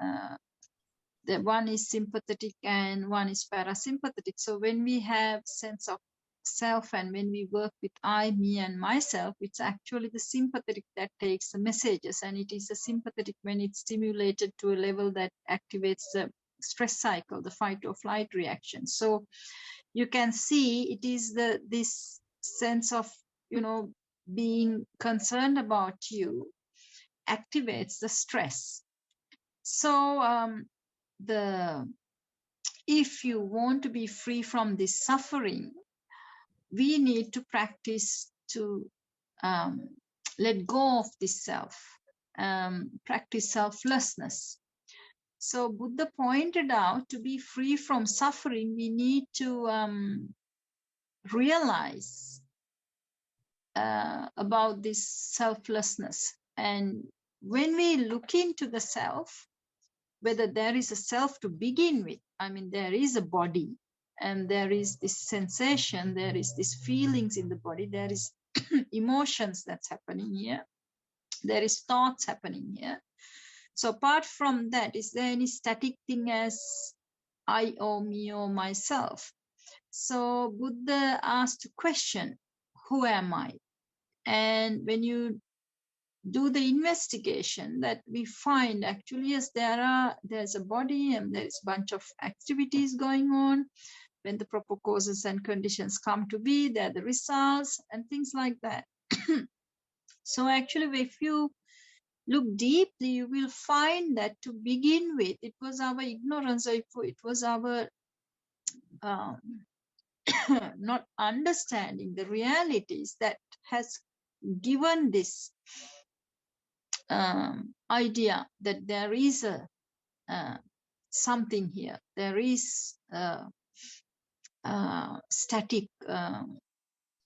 The one is sympathetic and one is parasympathetic. So when we have sense of self and when we work with I, me and myself, it's actually the sympathetic that takes the messages, and it is the sympathetic when it's stimulated to a level that activates the stress cycle, the fight or flight reaction. So you can see it is this sense of, being concerned about you activates the stress. So if you want to be free from this suffering, we need to practice to let go of this self, practice selflessness. So Buddha pointed out, to be free from suffering, we need to realize about this selflessness. And when we look into the self, whether there is a self to begin with, I mean, there is a body and there is this sensation, there is this feelings in the body, there is emotions that's happening here, there is thoughts happening here. So apart from that, is there any static thing as I or me or myself? So Buddha asked a question, who am I? And when you do the investigation, that we find actually, yes, there's a body and there's a bunch of activities going on. When the proper causes and conditions come to be, there are the results and things like that. So actually, if you look deeply, you will find that to begin with, it was our ignorance, it was our not understanding the realities that has given this idea that there is a something here, there is a static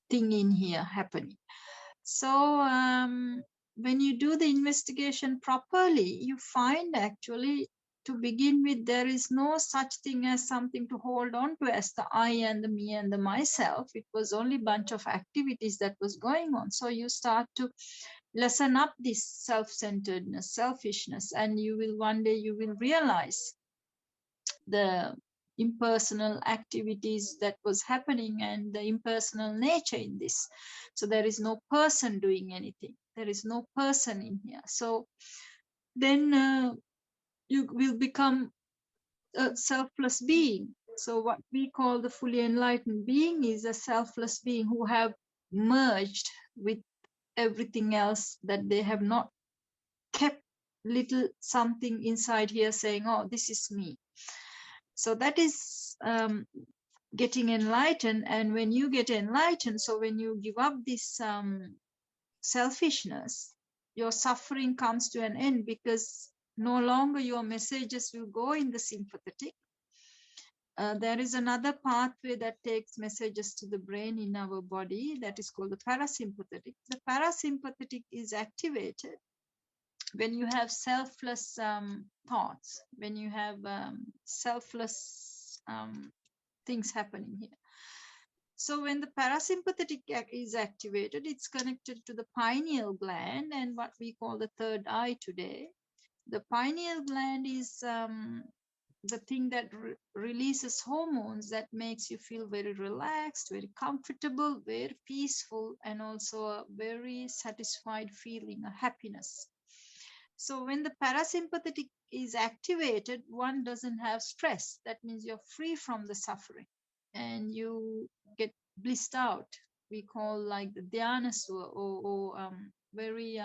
thing in here happening. So when you do the investigation properly, you find actually, to begin with, there is no such thing as something to hold on to as the I and the me and the myself. It was only a bunch of activities that was going on. So you start to lessen up this self-centeredness, selfishness, and you will one day you will realize the impersonal activities that was happening and the impersonal nature in this. So there is no person doing anything. There is no person in here. So then you will become a selfless being. So what we call the fully enlightened being is a selfless being who have merged with everything else, that they have not kept little something inside here saying, oh, this is me. So that is getting enlightened. And when you get enlightened, so when you give up this selfishness, your suffering comes to an end, because no longer your messages will go in the sympathetic. There is another pathway that takes messages to the brain in our body, that is called the parasympathetic. The parasympathetic is activated when you have selfless thoughts, when you have selfless things happening here. So when the parasympathetic is activated, it's connected to the pineal gland and what we call the third eye today. The pineal gland is the thing that releases hormones that makes you feel very relaxed, very comfortable, very peaceful, and also a very satisfied feeling, a happiness. So when the parasympathetic is activated, one doesn't have stress. That means you're free from the suffering and you get blissed out. We call like the dhyana or very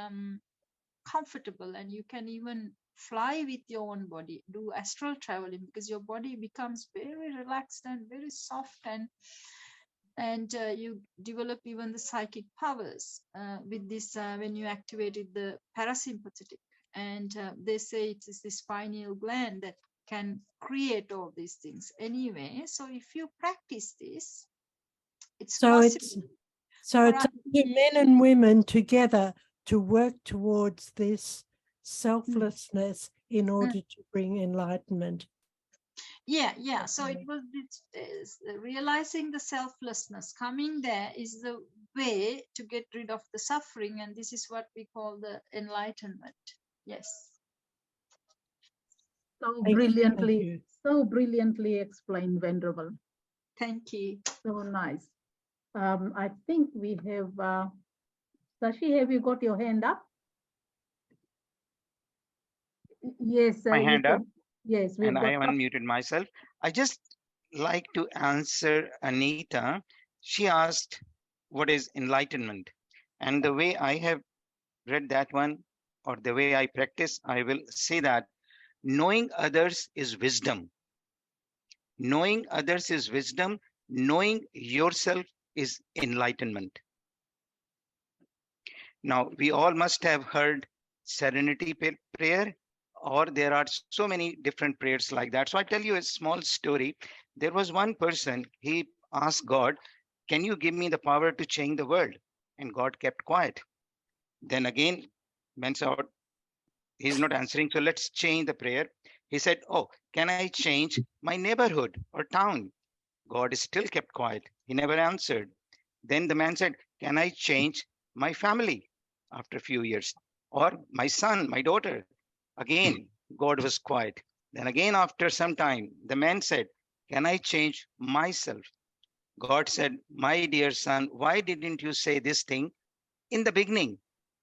comfortable, and you can even fly with your own body, do astral traveling, because your body becomes very relaxed and very soft, and you develop even the psychic powers with this when you activated the parasympathetic. And they say it is this pineal gland that can create all these things anyway. So if you practice this, it's So possible. it's for up us to men and women together to work towards this selflessness in order to bring enlightenment. Yeah. So it was realizing the selflessness. Coming there is the way to get rid of the suffering, and this is what we call the enlightenment. Yes. So Thank brilliantly, you. so brilliantly explained, Venerable. Thank you. So nice. I think we have, Sashi, have you got your hand up? Yes. My you hand up, can- Yes, we've and I got. have unmuted myself. I just like to answer Anita. She asked, what is enlightenment? And the way I have read that one, or the way I practice, I will say that knowing others is wisdom. Knowing others is wisdom. Knowing yourself is enlightenment. Now, we all must have heard serenity prayer, or there are so many different prayers like that. So I tell you a small story. There was one person, he asked God, can you give me the power to change the world? And God kept quiet. Then again, went out, he's not answering, so let's change the prayer. He said, oh, can I change my neighborhood or town? God still kept quiet. He never answered. Then the man said, can I change my family after a few years? Or my son, my daughter? Again, God was quiet. Then again, after some time, the man said, can I change myself? God said, my dear son, why didn't you say this thing in the beginning?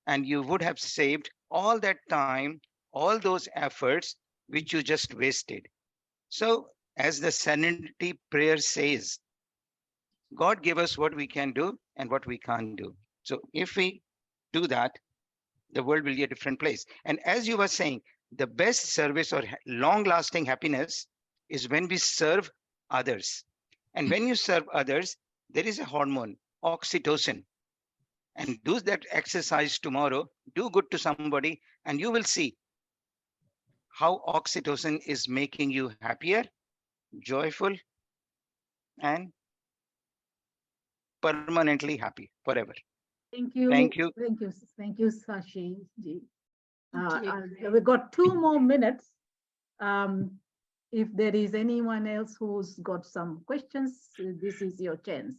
And you would have saved all that time, all those efforts which you just wasted. So as the serenity prayer says, God gave us what we can do and what we can't do. So if we do that, the world will be a different place. And as you were saying, the best service or long-lasting happiness is when we serve others. And when you serve others, there is a hormone, oxytocin. And do that exercise tomorrow, do good to somebody, and you will see how oxytocin is making you happier, joyful, and permanently happy forever. Thank you. Thank you. Thank you, Sashi ji. Thank you. We've got 2 more minutes. If there is anyone else who's got some questions, this is your chance.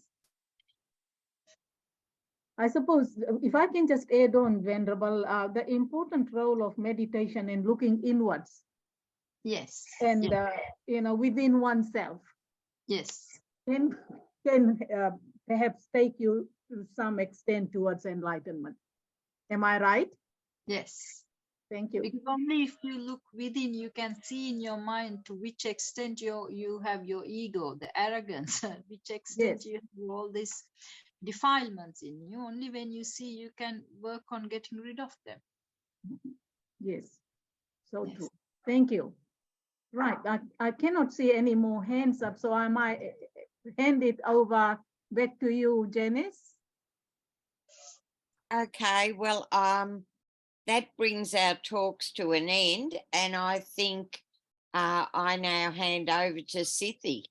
I suppose if I can just add on, Venerable, the important role of meditation in looking inwards Yes. and, yes. Within oneself Yes. can perhaps take you to some extent towards enlightenment. Am I right? Yes. Thank you. Because only if you look within, you can see in your mind to which extent you have your ego, the arrogance, which extent Yes. you have all this defilements in you. Only when you see, you can work on getting rid of them. Yes, so Yes. true. Thank you. Right, I cannot see any more hands up, so I might hand it over back to you, Janice. Okay, well, that brings our talks to an end, and I think I now hand over to Sithi.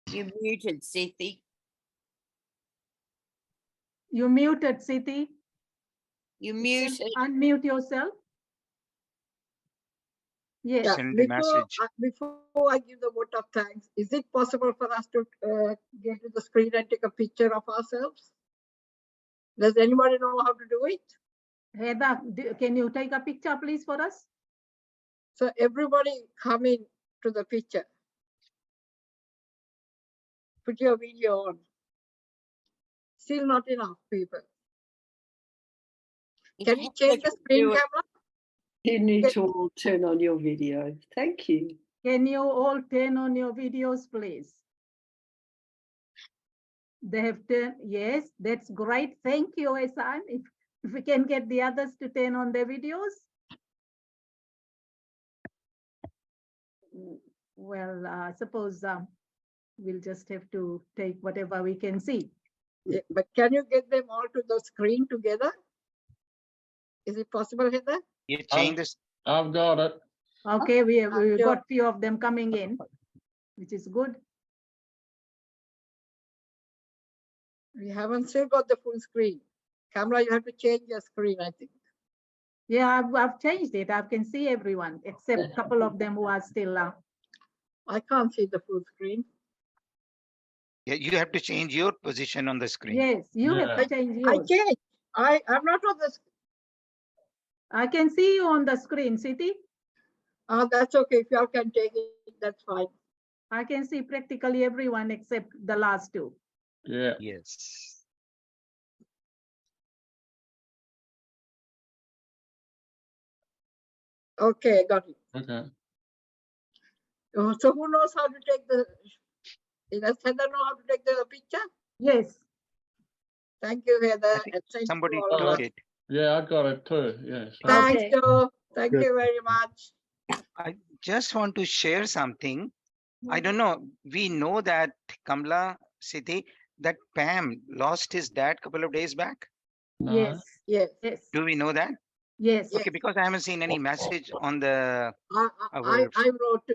You're muted, Sithi. You muted, Sithi. You're You can muted. unmute yourself. Yes. Yeah, Send the message. before I give the vote of thanks, is it possible for us to get to the screen and take a picture of ourselves? Does anybody know how to do it? Heather, can you take a picture, please, for us? So everybody come in to the picture. Put your video on. Still not enough people. Can you change the screen camera? You need Yes. to all turn on your video. Thank you. Can you all turn on your videos, please? They have turned, yes, that's great. Thank you, Esan. If we can get the others to turn on their videos. Well, I suppose we'll just have to take whatever we can see. Yeah, but can you get them all to the screen together? Is it possible, Heather? You change this. I've got it. Okay, we've Sure. got few of them coming in, which is good. We haven't still got the full screen. Camera, you have to change your screen, I think. Yeah, I've changed it. I can see everyone except a couple of them who are still. I can't see the full screen. Yeah, you have to change your position on the screen. Yes, you have to change I yours. changed. I'm not on the. I can see you on the screen, Sithi. That's okay. If you all can take it, that's fine. I can see practically everyone except the last two. Yeah. Yes. Okay, got it. Okay. So who knows how to take the? Does Heather know how to take the picture? Yes. Thank you, Heather. I think And thank somebody you all. took it. Yeah, I got it too. Yes. Thanks, Okay. Joe. Thank Good. you very much. I just want to share something. I don't know. We know that Kamla Siddhi, that Pam lost his dad a couple of days back. No. Yes, yes, Yes. Do we know that? Yes. Okay, because I haven't seen any message on the. I wrote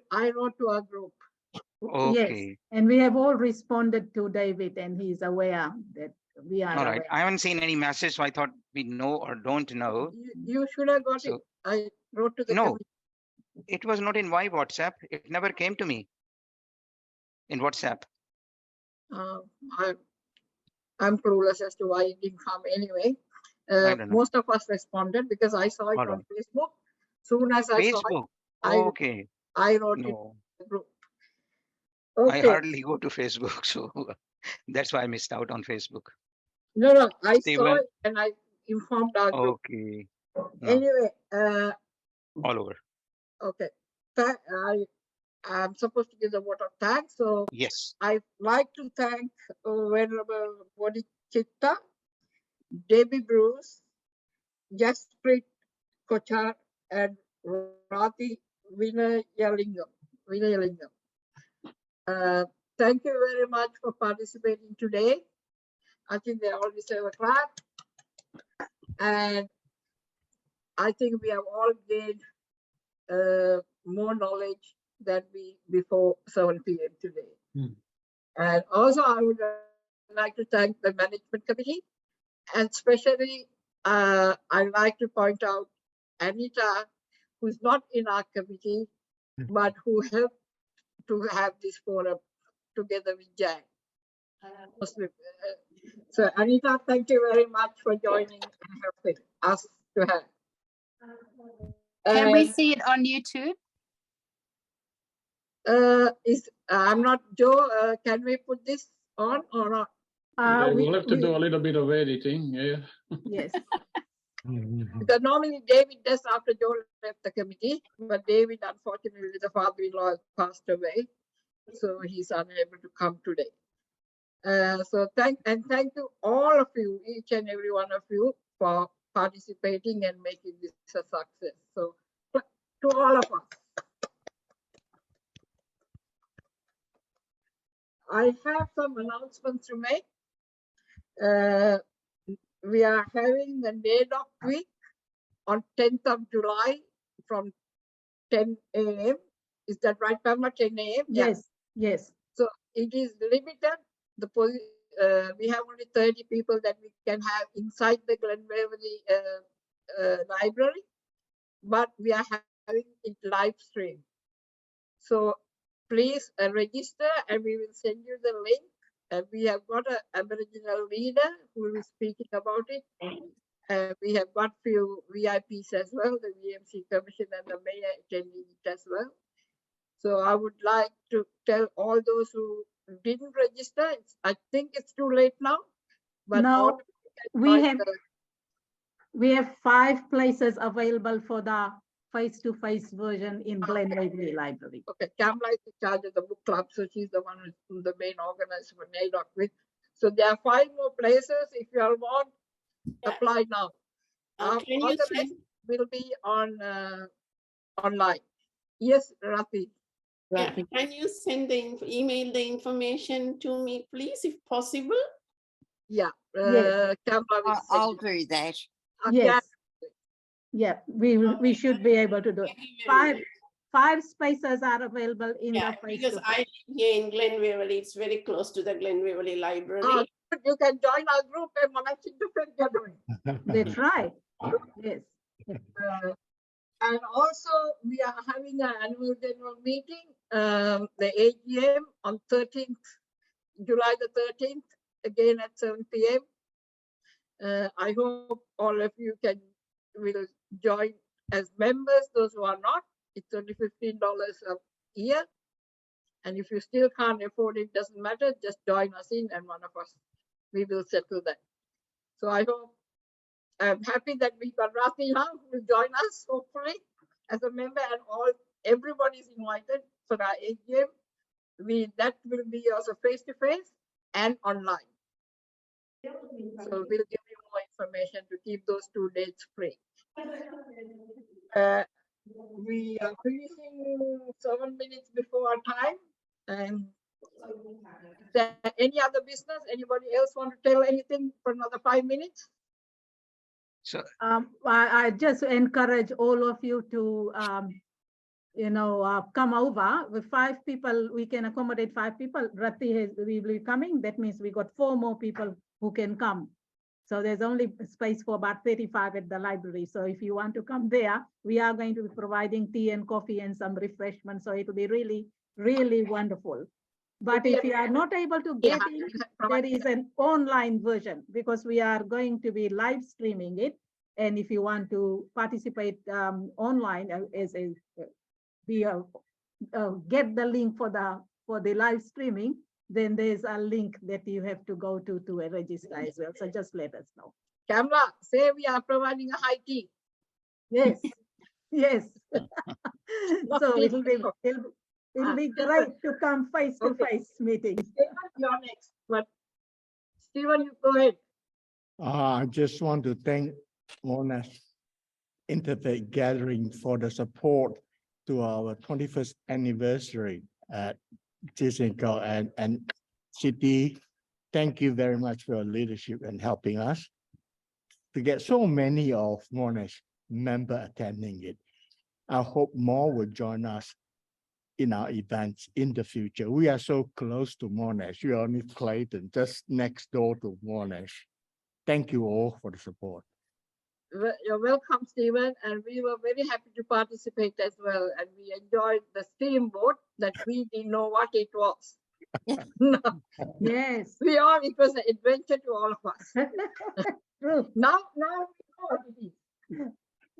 to our group. Yes. Okay. And we have all responded to David, and he's aware that we are All right. aware. I haven't seen any message, so I thought we know or don't know. You should have got it. So I wrote to the no, committee. it was not in my WhatsApp. It never came to me in WhatsApp. I'm clueless as to why it didn't come anyway. I don't know. Most of us responded because I saw it All on right. Facebook. Soon as I saw it, Facebook. Okay. I wrote it No, to the group. I Okay. hardly go to Facebook, so that's why I missed out on Facebook. No, I saw Stephen. it and I informed our group. Okay. No, Anyway, all over. okay. I'm supposed to give the vote of thanks. So Yes. I'd like to thank Venerable Bodhicitta, Debbie Bruce, Jasprit Kochar, and Rati Vinayalingam. Thank you very much for participating today. I think they all deserve a clap. And I think we have all gained more knowledge than before 7 p.m. today. And also I would like to thank the management committee, and especially I'd like to point out Anita, who's not in our committee, but who helped to have this forum together with Jan. So Anita, thank you very much for joining and helping us to have. Can we And, see it on YouTube? I'm not Joe. Can we put this on or not? Yeah, we'll have to do a little bit of editing. Yeah. Yes. Because normally David does after Joe left the committee, but David, unfortunately, the father-in-law passed away, so he's unable to come today. So thank you all of you, each and every one of you, for participating and making this a success. So to all of us. I have some announcements to make. We are having the NAIDOC week on 10th of July from 10 a.m. Is that right, Pamela? 10 a.m. Yes, yes. So it is limited. We have only 30 people that we can have inside the Glen Waverley library, but we are having it live stream. So please register and we will send you the link. And we have got an Aboriginal leader who will be speaking about it. We have got few VIPs as well, the VMC Commission and the Mayor attending it as well. So I would like to tell all those who didn't register, I think it's too late now. But no, we have 5 places available for the face-to-face version in Glen Waverley Library. Okay, Kamla is in charge of the book club, so she's the one who's the main organizer for NAIDOC with. So there are 5 more places. If you all want, apply now. All the rest will be on online. Yes, Rafi. Yeah. Can you send email the information to me, please, if possible? Yeah. Yes. Kamla I'll do that. Yes. Yeah, we should be able to do it. 5 spaces are available in the face. Because I live here in Glen Waverley, it's very close to the Glen Waverley Library. You can join our group and Monash Interfaith Gathering. That's right. Yes. And also we are having an annual general meeting, the AGM on 13th, July the 13th, again at 7 p.m. I hope all of you will join as members. Those who are not, it's only $15 a year. And if you still can't afford it, doesn't matter, just join us in and one of us, we will settle that. So I'm happy that we got Rafi now who will join us, hopefully, as a member, and everybody is invited for our AGM. That will be also face-to-face and online. So we'll give you more information to keep those 2 dates free. We are finishing 7 minutes before our time. And is there any other business? Anybody else want to tell anything for another 5 minutes? So I just encourage all of you to come over. With 5 people, we can accommodate 5 people. Rati will be coming. That means we got 4 more people who can come. So there's only space for about 35 at the library. So if you want to come there, we are going to be providing tea and coffee and some refreshments. So it will be really, really wonderful. But if you are not able to get in, there is an online version because we are going to be live streaming it. And if you want to participate online, get the link for the live streaming, then there's a link that you have to go to register as well. So just let us know. Kamla, say we are providing a high tea. Yes, yes. So it'll be great to come face-to-face meeting. You're next, but Stephen, you go ahead. I just want to thank Monash Interfaith Gathering for the support to our 21st anniversary at Chisenko and City. Thank you very much for your leadership and helping us to get so many of Monash members attending it. I hope more will join us in our events in the future. We are so close to Monash. We are only Clayton, just next door to Monash. Thank you all for the support. You're welcome, Stephen, and we were very happy to participate as well. And we enjoyed the steamboat that we didn't know what it was. Yes. It was an adventure to all of us. True. Now we know what it is.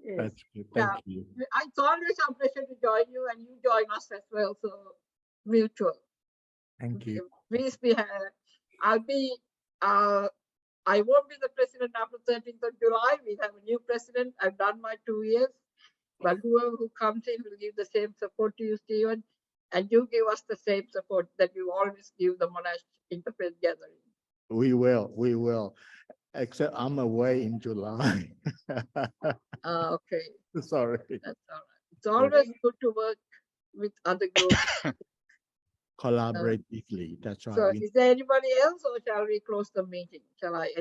Yes. That's good. Thank you. It's always a pleasure to join you, and you join us as well. So mutual. Thank you. Please be. I won't be the president after 13th of July. We have a new president. I've done my 2 years, but whoever who comes in will give the same support to you, Stephen. And you give us the same support that you always give the Monash Interfaith Gathering. We will. Except I'm away in July. Okay, Sorry. that's all right. It's always good to work with other groups. Collaboratively, that's right. So We- is there anybody else or shall we close the meeting? Shall I?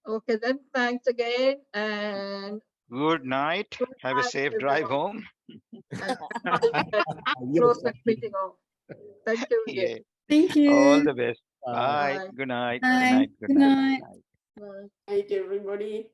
Okay, then thanks again and Good night. Have a night, safe drive everyone. home. Close the meeting off. Thank you again. Yeah. Thank you. All the best. Bye. Bye. Bye. Good night. Bye. Good night. Good night. Night, everybody.